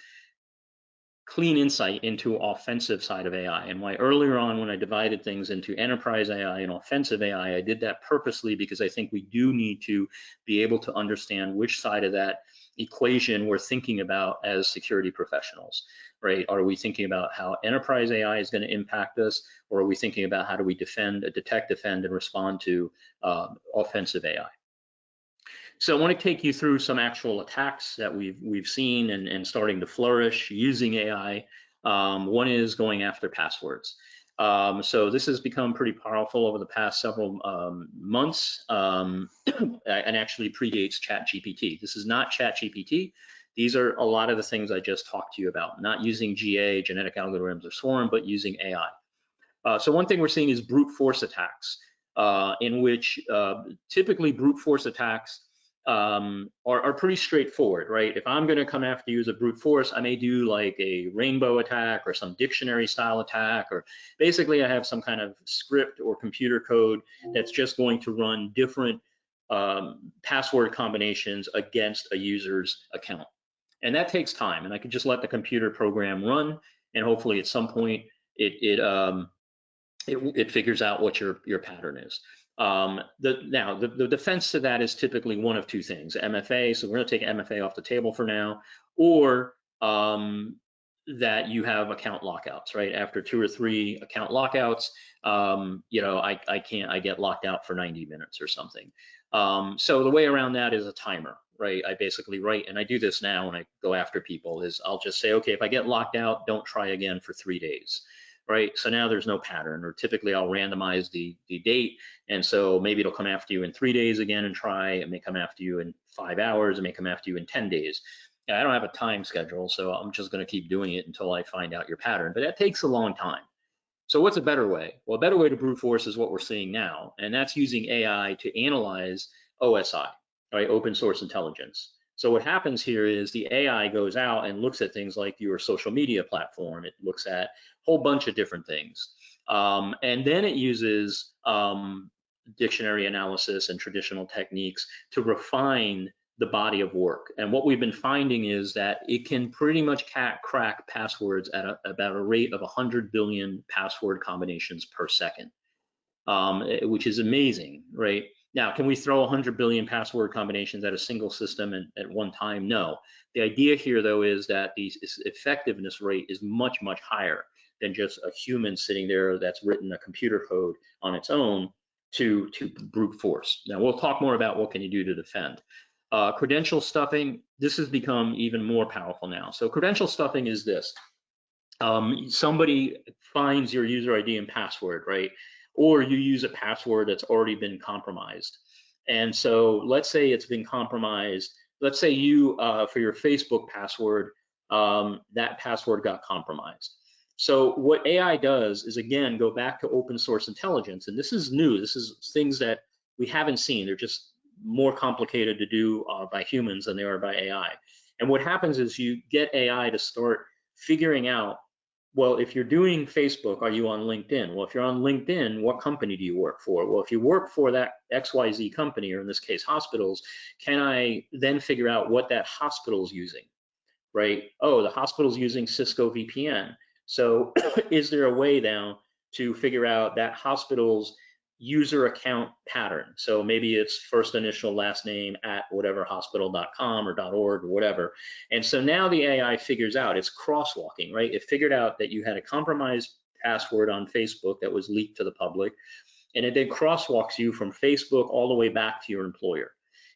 clean insight into offensive side of AI, and why earlier on when I divided things into enterprise AI and offensive AI, I did that purposely because I think we do need to be able to understand which side of that equation we're thinking about as security professionals, right? Are we thinking about how enterprise AI is going to impact us, or are we thinking about how do we detect, defend, and respond to offensive AI? So I want to take you through some actual attacks that we've seen and starting to flourish using AI. One is going after passwords. So this has become pretty powerful over the past several months and actually predates ChatGPT. This is not ChatGPT. These are a lot of the things I just talked to you about, not using GA, genetic algorithms, or swarm, but using AI. So one thing we're seeing is brute force attacks, in which typically brute force attacks are pretty straightforward, right? If I'm going to come after you as a brute force, I may do like a rainbow attack or some dictionary style attack, or basically I have some kind of script or computer code that's just going to run different password combinations against a user's account. And that takes time, and I could just let the computer program run, and hopefully at some point it figures out what your pattern is. The defense to that is typically one of two things: MFA. So we're going to take MFA off the table for now, or that you have account lockouts, right? After 2 or 3 account lockouts, I get locked out for 90 minutes or something. So the way around that is a timer, right? I basically write, and I do this now when I go after people, is I'll just say, okay, if I get locked out, don't try again for 3 days, right? So now there's no pattern, or typically I'll randomize the date, and so maybe it'll come after you in 3 days again and try. It may come after you in 5 hours. It may come after you in 10 days. I don't have a time schedule, so I'm just going to keep doing it until I find out your pattern. But that takes a long time. So what's a better way? Well, a better way to brute force is what we're seeing now, and that's using AI to analyze OSI, right? Open source intelligence. So what happens here is the AI goes out and looks at things like your social media platform. It looks at a whole bunch of different things. And then it uses dictionary analysis and traditional techniques to refine the body of work. And what we've been finding is that it can pretty much crack passwords at about a rate of 100 billion password combinations per second, which is amazing, right? Now, can we throw 100 billion password combinations at a single system at one time? No. The idea here, though, is that the effectiveness rate is much, much higher than just a human sitting there that's written a computer code on its own to brute force. Now, we'll talk more about what can you do to defend. Credential stuffing, this has become even more powerful now. So credential stuffing is this. Somebody finds your user ID and password, right? Or you use a password that's already been compromised. And so let's say it's been compromised. Let's say you, for your Facebook password, that password got compromised. So what AI does is, again, go back to open source intelligence. And this is new. This is things that we haven't seen. They're just more complicated to do by humans than they are by AI. And what happens is you get AI to start figuring out, well, if you're doing Facebook, are you on LinkedIn? Well, if you're on LinkedIn, what company do you work for? Well, if you work for that XYZ company, or in this case, hospitals, can I then figure out what that hospital is using, right? Oh, the hospital's using Cisco VPN. So is there a way now to figure out that hospital's user account pattern? So maybe it's first initial last name at whatever hospital.com or .org or whatever. And so now the AI figures out, it's crosswalking, right? It figured out that you had a compromised password on Facebook that was leaked to the public, and it then crosswalks you from Facebook all the way back to your employer.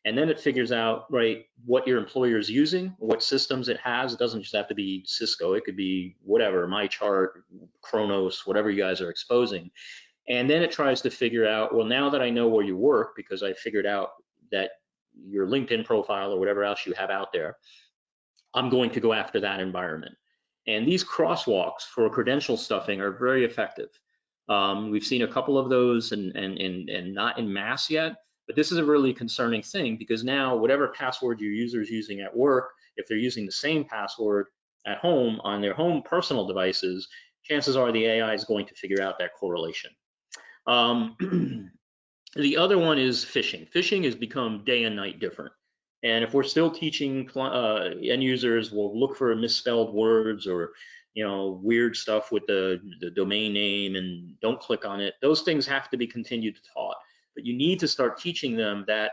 And then it figures out, right, what your employer is using, what systems it has. It doesn't just have to be Cisco. It could be whatever, MyChart, Kronos, whatever you guys are exposing. And then it tries to figure out, well, now that I know where you work, because I figured out that your LinkedIn profile or whatever else you have out there, I'm going to go after that environment. And these crosswalks for credential stuffing are very effective. We've seen a couple of those and not in mass yet, but this is a really concerning thing, because now whatever password your user is using at work, if they're using the same password at home on their home personal devices, chances are the AI is going to figure out that correlation. The other one is phishing. Phishing has become day and night different. And if we're still teaching end users, we'll look for misspelled words or weird stuff with the domain name and don't click on it. Those things have to be continued taught. But you need to start teaching them that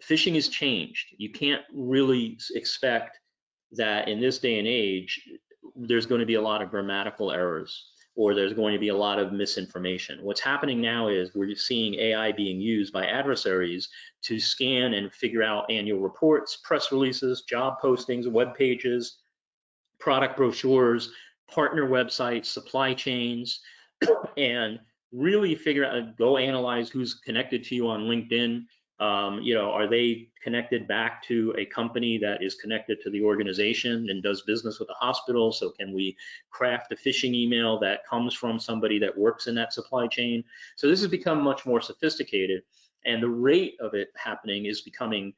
phishing has changed. You can't really expect that in this day and age, there's going to be a lot of grammatical errors, or there's going to be a lot of misinformation. What's happening now is we're seeing AI being used by adversaries to scan and figure out annual reports, press releases, job postings, web pages, product brochures, partner websites, supply chains, and really figure out, go analyze who's connected to you on LinkedIn. Are they connected back to a company that is connected to the organization and does business with the hospital? So can we craft a phishing email that comes from somebody that works in that supply chain? So this has become much more sophisticated, and the rate of it happening is becoming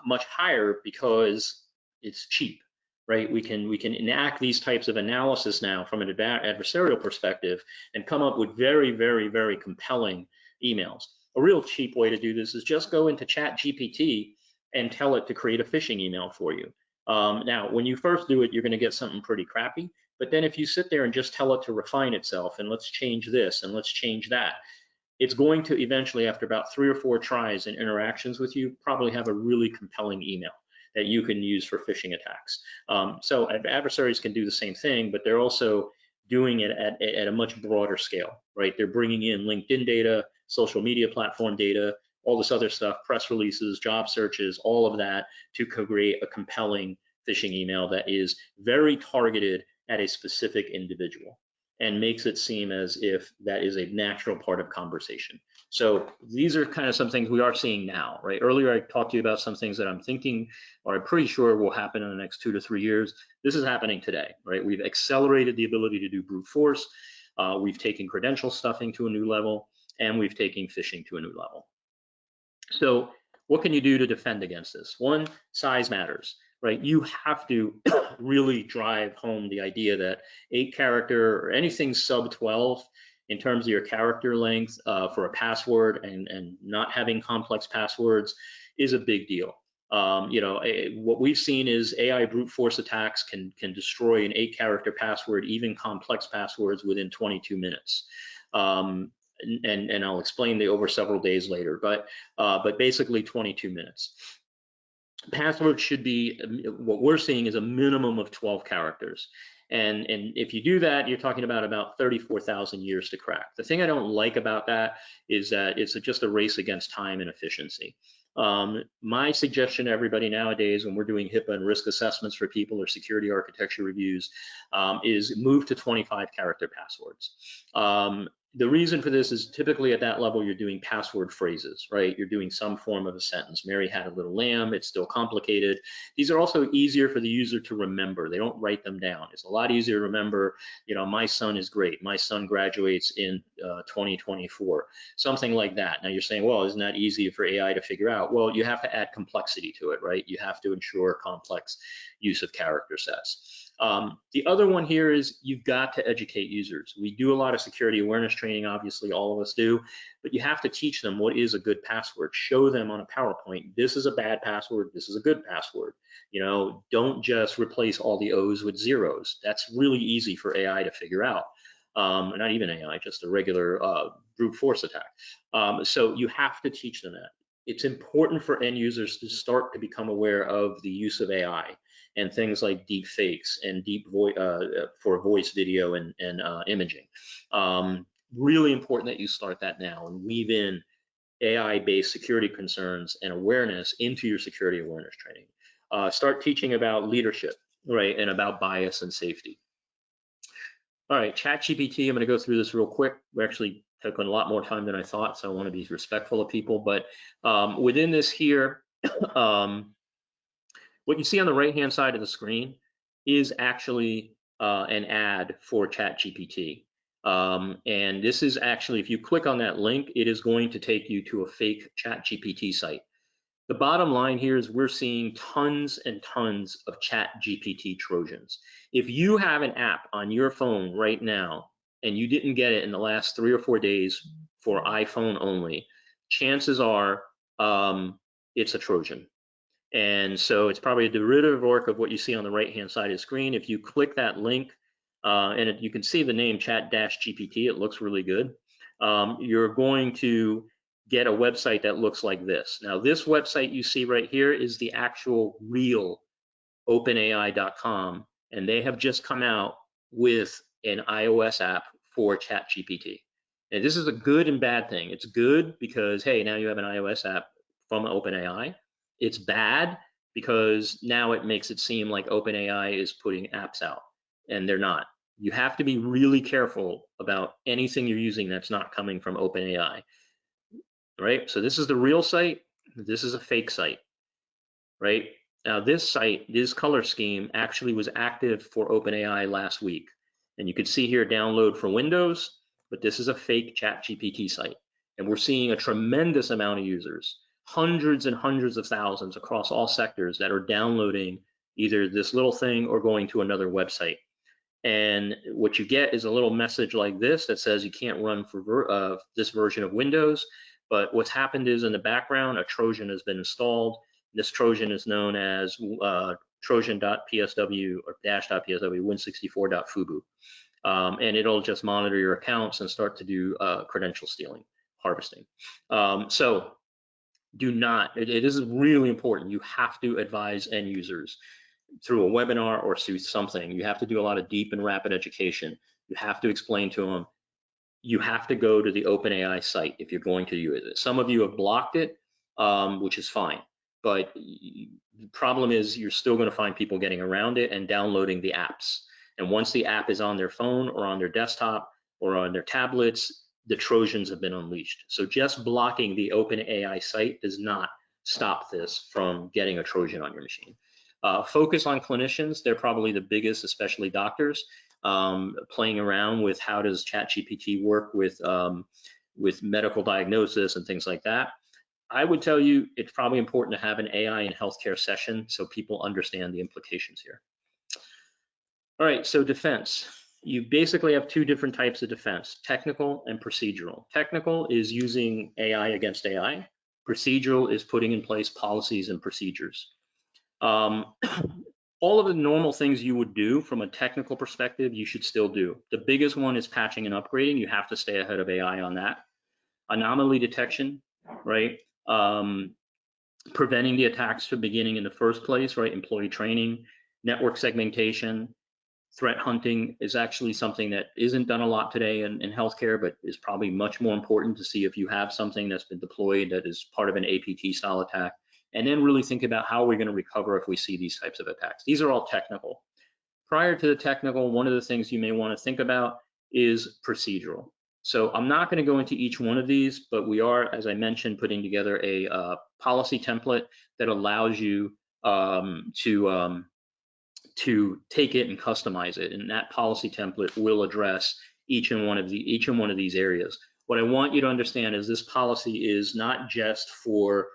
much higher because it's cheap, right? We can enact these types of analysis now from an adversarial perspective and come up with very, very, very compelling emails. A real cheap way to do this is just go into ChatGPT and tell it to create a phishing email for you. Now, when you first do it, you're going to get something pretty crappy. But then if you sit there and just tell it to refine itself, and let's change this and let's change that, it's going to eventually, after about 3 or 4 tries and interactions with you, probably have a really compelling email that you can use for phishing attacks. So adversaries can do the same thing, but they're also doing it at a much broader scale, right? They're bringing in LinkedIn data, social media platform data, all this other stuff, press releases, job searches, all of that to create a compelling phishing email that is very targeted at a specific individual and makes it seem as if that is a natural part of conversation. So these are kind of some things we are seeing now, right? Earlier I talked to you about some things that I'm thinking or I'm pretty sure will happen in the next 2 to 3 years. This is happening today, right? We've accelerated the ability to do brute force. We've taken credential stuffing to a new level, and we've taken phishing to a new level. So what can you do to defend against this? One, size matters, right? You have to really drive home the idea that 8-character or anything sub 12 in terms of your character length for a password and not having complex passwords is a big deal. What we've seen is AI brute force attacks can destroy an 8-character password, even complex passwords, within 22 minutes. And I'll explain the over several days later, but basically 22 minutes. Password should be, what we're seeing is a minimum of 12 characters. And if you do that, you're talking about 34,000 years to crack. The thing I don't like about that is that it's just a race against time and efficiency. My suggestion to everybody nowadays when we're doing HIPAA and risk assessments for people or security architecture reviews is move to 25-character passwords. The reason for this is typically at that level, you're doing password phrases, right? You're doing some form of a sentence. Mary had a little lamb. It's still complicated. These are also easier for the user to remember. They don't write them down. It's a lot easier to remember, my son is great. My son graduates in 2024, something like that. Now you're saying, well, isn't that easy for AI to figure out? Well, you have to add complexity to it, right? You have to ensure complex use of character sets. The other one here is you've got to educate users. We do a lot of security awareness training, obviously all of us do, but you have to teach them what is a good password. Show them on a PowerPoint, this is a bad password, this is a good password. Don't just replace all the O's with zeros. That's really easy for AI to figure out. Not even AI, just a regular brute force attack. So you have to teach them that. It's important for end users to start to become aware of the use of AI and things like deep fakes and for voice, video, and imaging. Really important that you start that now and weave in AI-based security concerns and awareness into your security awareness training. Start teaching about leadership, right, and about bias and safety. All right, ChatGPT, I'm going to go through this real quick. We actually took a lot more time than I thought, so I want to be respectful of people. But within this here, what you see on the right-hand side of the screen is actually an ad for ChatGPT. And this is actually, if you click on that link, it is going to take you to a fake ChatGPT site. The bottom line here is we're seeing tons and tons of ChatGPT Trojans. If you have an app on your phone right now and you didn't get it in the last 3 or 4 days for iPhone only, chances are it's a Trojan. And so it's probably a derivative work of what you see on the right-hand side of the screen. If you click that link, you can see the name Chat-GPT, it looks really good. You're going to get a website that looks like this. Now, this website you see right here is the actual real OpenAI.com, and they have just come out with an iOS app for ChatGPT. And this is a good and bad thing. It's good because, hey, now you have an iOS app from OpenAI. It's bad because now it makes it seem like OpenAI is putting apps out, and they're not. You have to be really careful about anything you're using that's not coming from OpenAI, right? So this is the real site. This is a fake site, right? Now this site, this color scheme actually was active for OpenAI last week. And you can see here download for Windows, but this is a fake ChatGPT site. And we're seeing a tremendous amount of users, hundreds and hundreds of thousands across all sectors that are downloading either this little thing or going to another website. And what you get is a little message like this that says you can't run for this version of Windows. But what's happened is in the background, a Trojan has been installed. This Trojan is known as trojan.psw or dash.psw win64.fubu. And it'll just monitor your accounts and start to do credential stealing. harvesting. So do not, it is really important. You have to advise end users through a webinar or through something. You have to do a lot of deep and rapid education. You have to explain to them. You have to go to the OpenAI site if you're going to use it. Some of you have blocked it, which is fine. But the problem is you're still going to find people getting around it and downloading the apps. And once the app is on their phone or on their desktop or on their tablets, the Trojans have been unleashed. So just blocking the OpenAI site does not stop this from getting a Trojan on your machine. Focus on clinicians. They're probably the biggest, especially doctors, playing around with how does ChatGPT work with medical diagnosis and things like that. I would tell you it's probably important to have an AI in healthcare session so people understand the implications here. All right, so defense. You basically have two different types of defense, technical and procedural. Technical is using AI against AI. Procedural is putting in place policies and procedures. All of the normal things you would do from a technical perspective, you should still do. The biggest one is patching and upgrading. You have to stay ahead of AI on that. Anomaly detection, right? Preventing the attacks from beginning in the first place, right? Employee training, network segmentation, threat hunting is actually something that isn't done a lot today in healthcare, but is probably much more important to see if you have something that's been deployed that is part of an APT style attack. And then really think about how we're going to recover if we see these types of attacks. These are all technical. Prior to the technical, one of the things you may want to think about is procedural. So I'm not going to go into each one of these, but we are, as I mentioned, putting together a policy template that allows you to take it and customize it, and that policy template will address each and one of these areas. What I want you to understand is this policy is not just for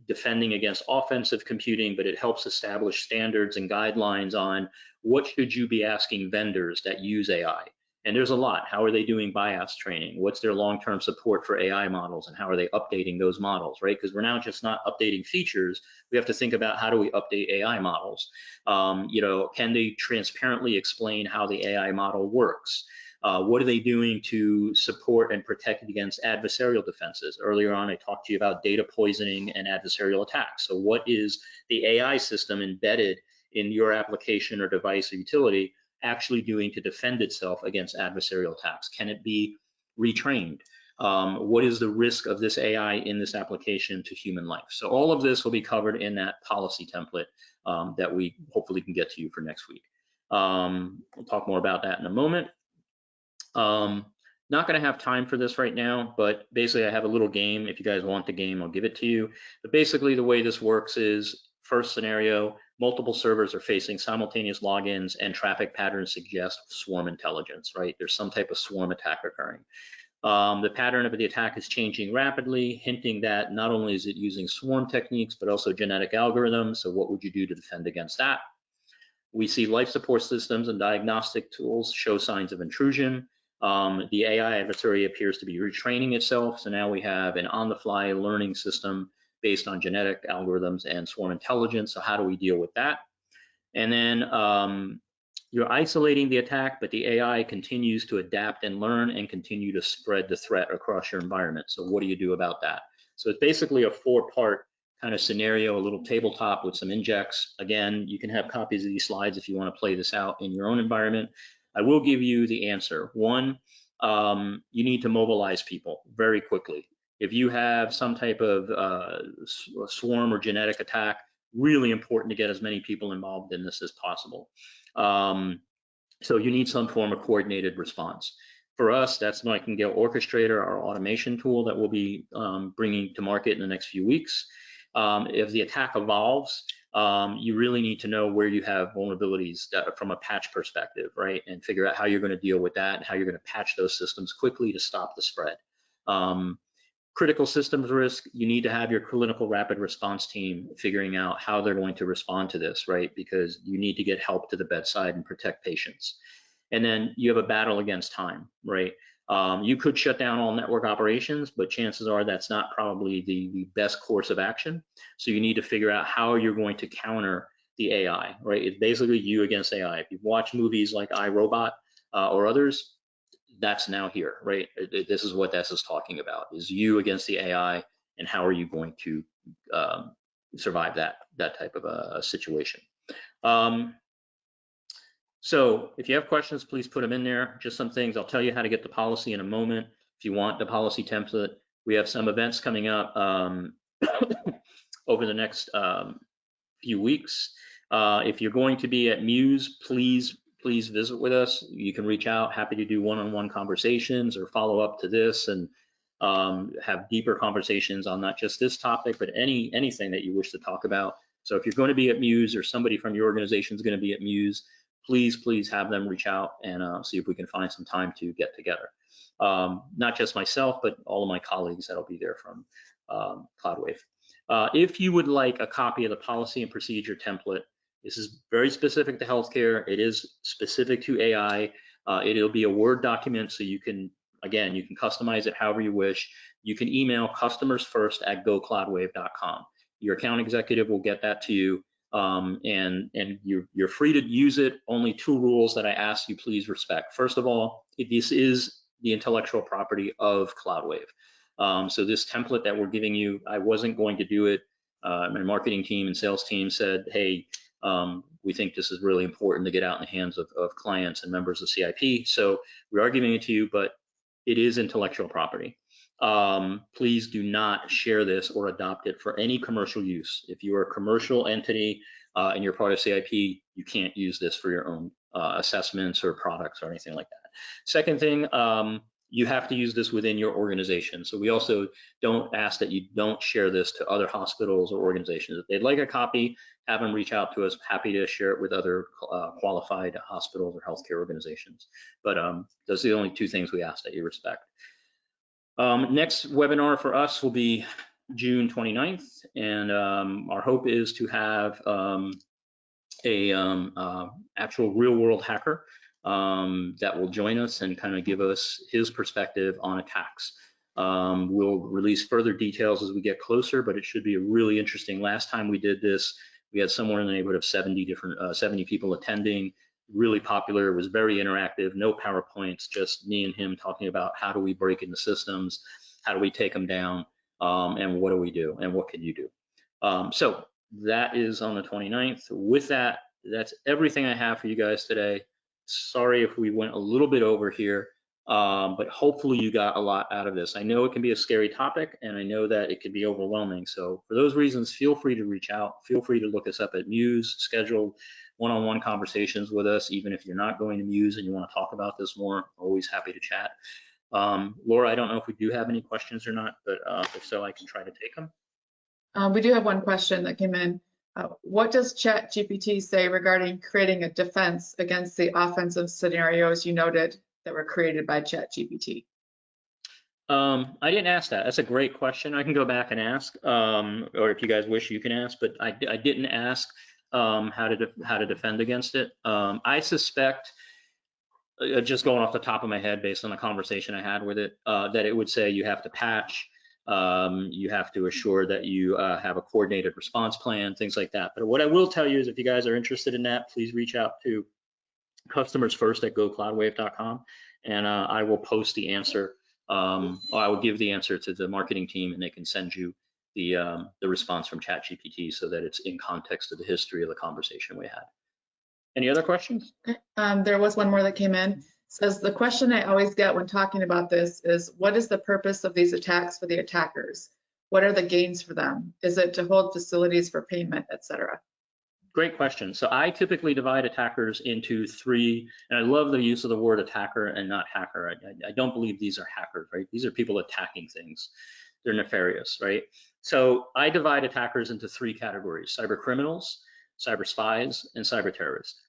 defending against offensive computing, but it helps establish standards and guidelines on what should you be asking vendors that use AI. And there's a lot. How are they doing bias training? What's their long-term support for AI models, and how are they updating those models, right? Because we're now just not updating features. We have to think about how do we update AI models. Can they transparently explain how the AI model works? What are they doing to support and protect against adversarial defenses? Earlier on, I talked to you about data poisoning and adversarial attacks. So what is the AI system embedded in your application or device or utility actually doing to defend itself against adversarial attacks? Can it be retrained? What is the risk of this AI in this application to human life? So all of this will be covered in that policy template that we hopefully can get to you for next week. We'll talk more about that in a moment. Not going to have time for this right now, but basically I have a little game. If you guys want the game, I'll give it to you. But basically the way this works is, first scenario, multiple servers are facing simultaneous logins and traffic patterns suggest swarm intelligence, right? There's some type of swarm attack occurring. The pattern of the attack is changing rapidly, hinting that not only is it using swarm techniques, but also genetic algorithms. So what would you do to defend against that? We see life support systems and diagnostic tools show signs of intrusion. The AI adversary appears to be retraining itself. So now we have an on-the-fly learning system based on genetic algorithms and swarm intelligence. So how do we deal with that? And then you're isolating the attack, but the AI continues to adapt and learn and continue to spread the threat across your environment. So what do you do about that? So it's basically a four-part kind of scenario, a little tabletop with some injects. Again, you can have copies of these slides if you want to play this out in your own environment. I will give you the answer. One, you need to mobilize people very quickly. If you have some type of swarm or genetic attack, really important to get as many people involved in this as possible. So you need some form of coordinated response. For us, that's Nightingale Orchestrator, our automation tool that we'll be bringing to market in the next few weeks. If the attack evolves, you really need to know where you have vulnerabilities from a patch perspective, right? And figure out how you're going to deal with that and how you're going to patch those systems quickly to stop the spread. Critical systems risk, you need to have your clinical rapid response team figuring out how they're going to respond to this, right? Because you need to get help to the bedside and protect patients. And then you have a battle against time, right? You could shut down all network operations, but chances are that's not probably the best course of action. So you need to figure out how you're going to counter the AI, right? It's basically you against AI. If you've watched movies like iRobot or others, that's now here, right? This is what this is talking about, is you against the AI, and how are you going to survive that type of a situation. So if you have questions, please put them in there. Just some things. I'll tell you how to get the policy in a moment. If you want the policy template, we have some events coming up over the next few weeks. If you're going to be at Muse, please visit with us. You can reach out. Happy to do one-on-one conversations or follow up to this and have deeper conversations on not just this topic, but anything that you wish to talk about. So if you're going to be at Muse, or somebody from your organization is going to be at Muse, please have them reach out and see if we can find some time to get together. Not just myself, but all of my colleagues that'll be there from CloudWave. If you would like a copy of the policy and procedure template, this is very specific to healthcare. It is specific to AI. It'll be a Word document, so you can customize it however you wish. You can email customersfirst@gocloudwave.com. Your account executive will get that to you, and you're free to use it. Only 2 rules that I ask you please respect. First of all, this is the intellectual property of CloudWave. So this template that we're giving you, I wasn't going to do it. My marketing team and sales team said, hey, we think this is really important to get out in the hands of clients and members of CIP. So we are giving it to you, but it is intellectual property. Please do not share this or adopt it for any commercial use. If you are a commercial entity and you're part of CIP, you can't use this for your own assessments or products or anything like that. Second thing, you have to use this within your organization. So we also don't ask that you don't share this to other hospitals or organizations. If they'd like a copy, have them reach out to us. Happy to share it with other qualified hospitals or healthcare organizations. But those are the only 2 things we ask that you respect. Next webinar for us will be June 29th, and our hope is to have actual real-world hacker that will join us and kind of give us his perspective on attacks. We'll release further details as we get closer, but it should be a really interesting. Last time we did this, we had somewhere in the neighborhood of 70 people attending. Really popular. It was very interactive. No PowerPoints, just me and him talking about how do we break into systems, how do we take them down, and what do we do, and what can you do. So that is on the 29th. With that, that's everything I have for you guys today. Sorry if we went a little bit over here, but hopefully you got a lot out of this. I know it can be a scary topic, and I know that it can be overwhelming. So for those reasons, feel free to reach out. Feel free to look us up at Muse, schedule one-on-one conversations with us, even if you're not going to Muse and you want to talk about this more. Always happy to chat. Laura, I don't know if we do have any questions or not, but if so, I can try to take them. We do have one question that came in. What does ChatGPT say regarding creating a defense against the offensive scenarios you noted that were created by ChatGPT? I didn't ask that. That's a great question. I can go back and ask, or if you guys wish, you can ask. But I didn't ask how to defend against it. I suspect, just going off the top of my head, based on the conversation I had with it, that it would say you have to patch. You have to assure that you have a coordinated response plan, things like that. But what I will tell you is, if you guys are interested in that, please reach out to customersfirst@gocloudwave.com, and I will post the answer. I will give the answer to the marketing team, and they can send you the response from ChatGPT so that it's in context of the history of the conversation we had. Any other questions? There was one more that came in. Says, the question I always get when talking about this is, what is the purpose of these attacks for the attackers? What are the gains for them? Is it to hold facilities for payment, etc.? Great question. So I typically divide attackers into 3, and I love the use of the word attacker and not hacker. I don't believe these are hackers, right? These are people attacking things. They're nefarious, right? So I divide attackers into 3 categories: cyber criminals, cyber spies, and cyber terrorists.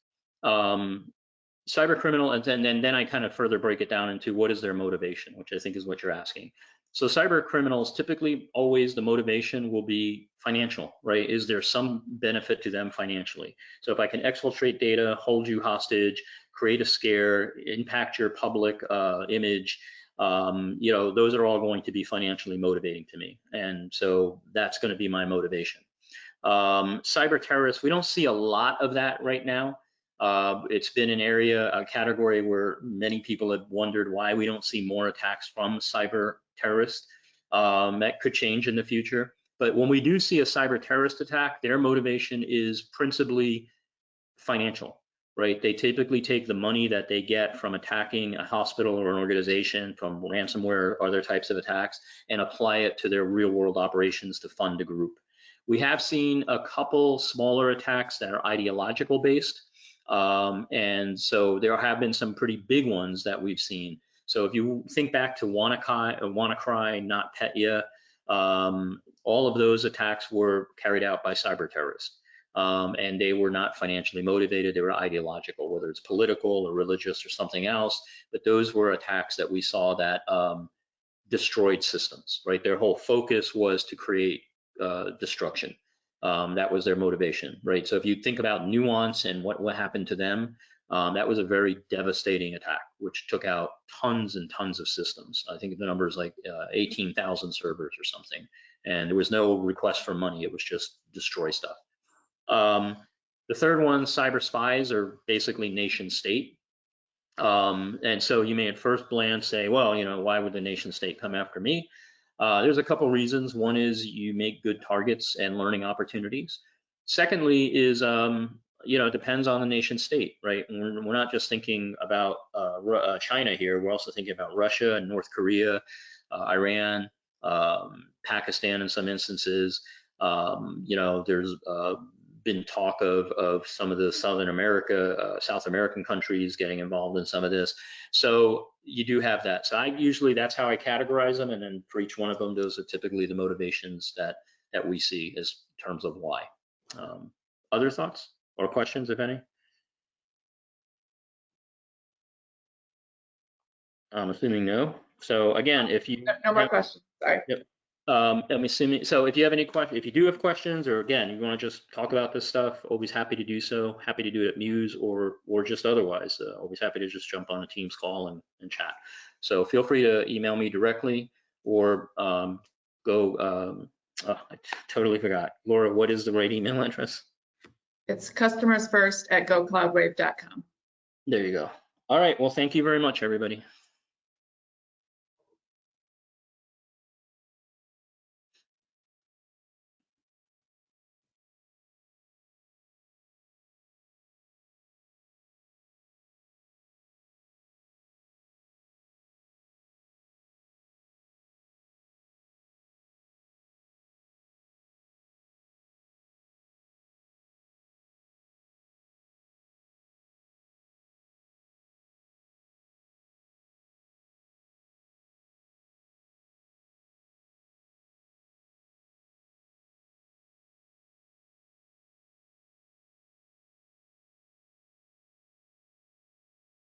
Cyber criminal, and then I kind of further break it down into what is their motivation, which I think is what you're asking. So cyber criminals, typically always the motivation will be financial, right? Is there some benefit to them financially? So if I can exfiltrate data, hold you hostage, create a scare, impact your public image, those are all going to be financially motivating to me. And so that's going to be my motivation. Cyber terrorists, we don't see a lot of that right now. It's been an area, a category where many people have wondered why we don't see more attacks from cyber terrorists. That could change in the future. But when we do see a cyber terrorist attack, their motivation is principally financial, right? They typically take the money that they get from attacking a hospital or an organization, from ransomware or other types of attacks, and apply it to their real world operations to fund a group. We have seen a couple smaller attacks that are ideological based. And so there have been some pretty big ones that we've seen. So if you think back to WannaCry, NotPetya, all of those attacks were carried out by cyber terrorists. And they were not financially motivated, they were ideological, whether it's political or religious or something else, but those were attacks that we saw that destroyed systems, right? Their whole focus was to create destruction. That was their motivation, right? So if you think about Nuance and what happened to them, that was a very devastating attack, which took out tons and tons of systems. I think the number is like 18,000 servers or something. And there was no request for money, it was just destroy stuff. The third one, cyber spies, are basically nation state. And so you may at first glance say, well, you know, why would the nation state come after me? There's a couple reasons. One is you make good targets and learning opportunities. Secondly is, you know, it depends on the nation state, right? And we're not just thinking about China here, we're also thinking about Russia and North Korea, Iran, Pakistan in some instances. You know, there's been talk of some of the South American countries getting involved in some of this. So you do have that. So that's how I categorize them. And then for each one of them, those are typically the motivations that we see as terms of why. Other thoughts or questions, if any? I'm assuming no. So again, if you no more questions, sorry. Yep. I'm assuming, so if you have any questions, if you do have questions, or again, you want to just talk about this stuff, always happy to do so. Happy to do it at Muse or just otherwise. Always happy to just jump on a Teams call and chat. So feel free to email me directly or go, I totally forgot. Laura, what is the right email address? It's customersfirst@gocloudwave.com. There you go. All right. Well, thank you very much, everybody.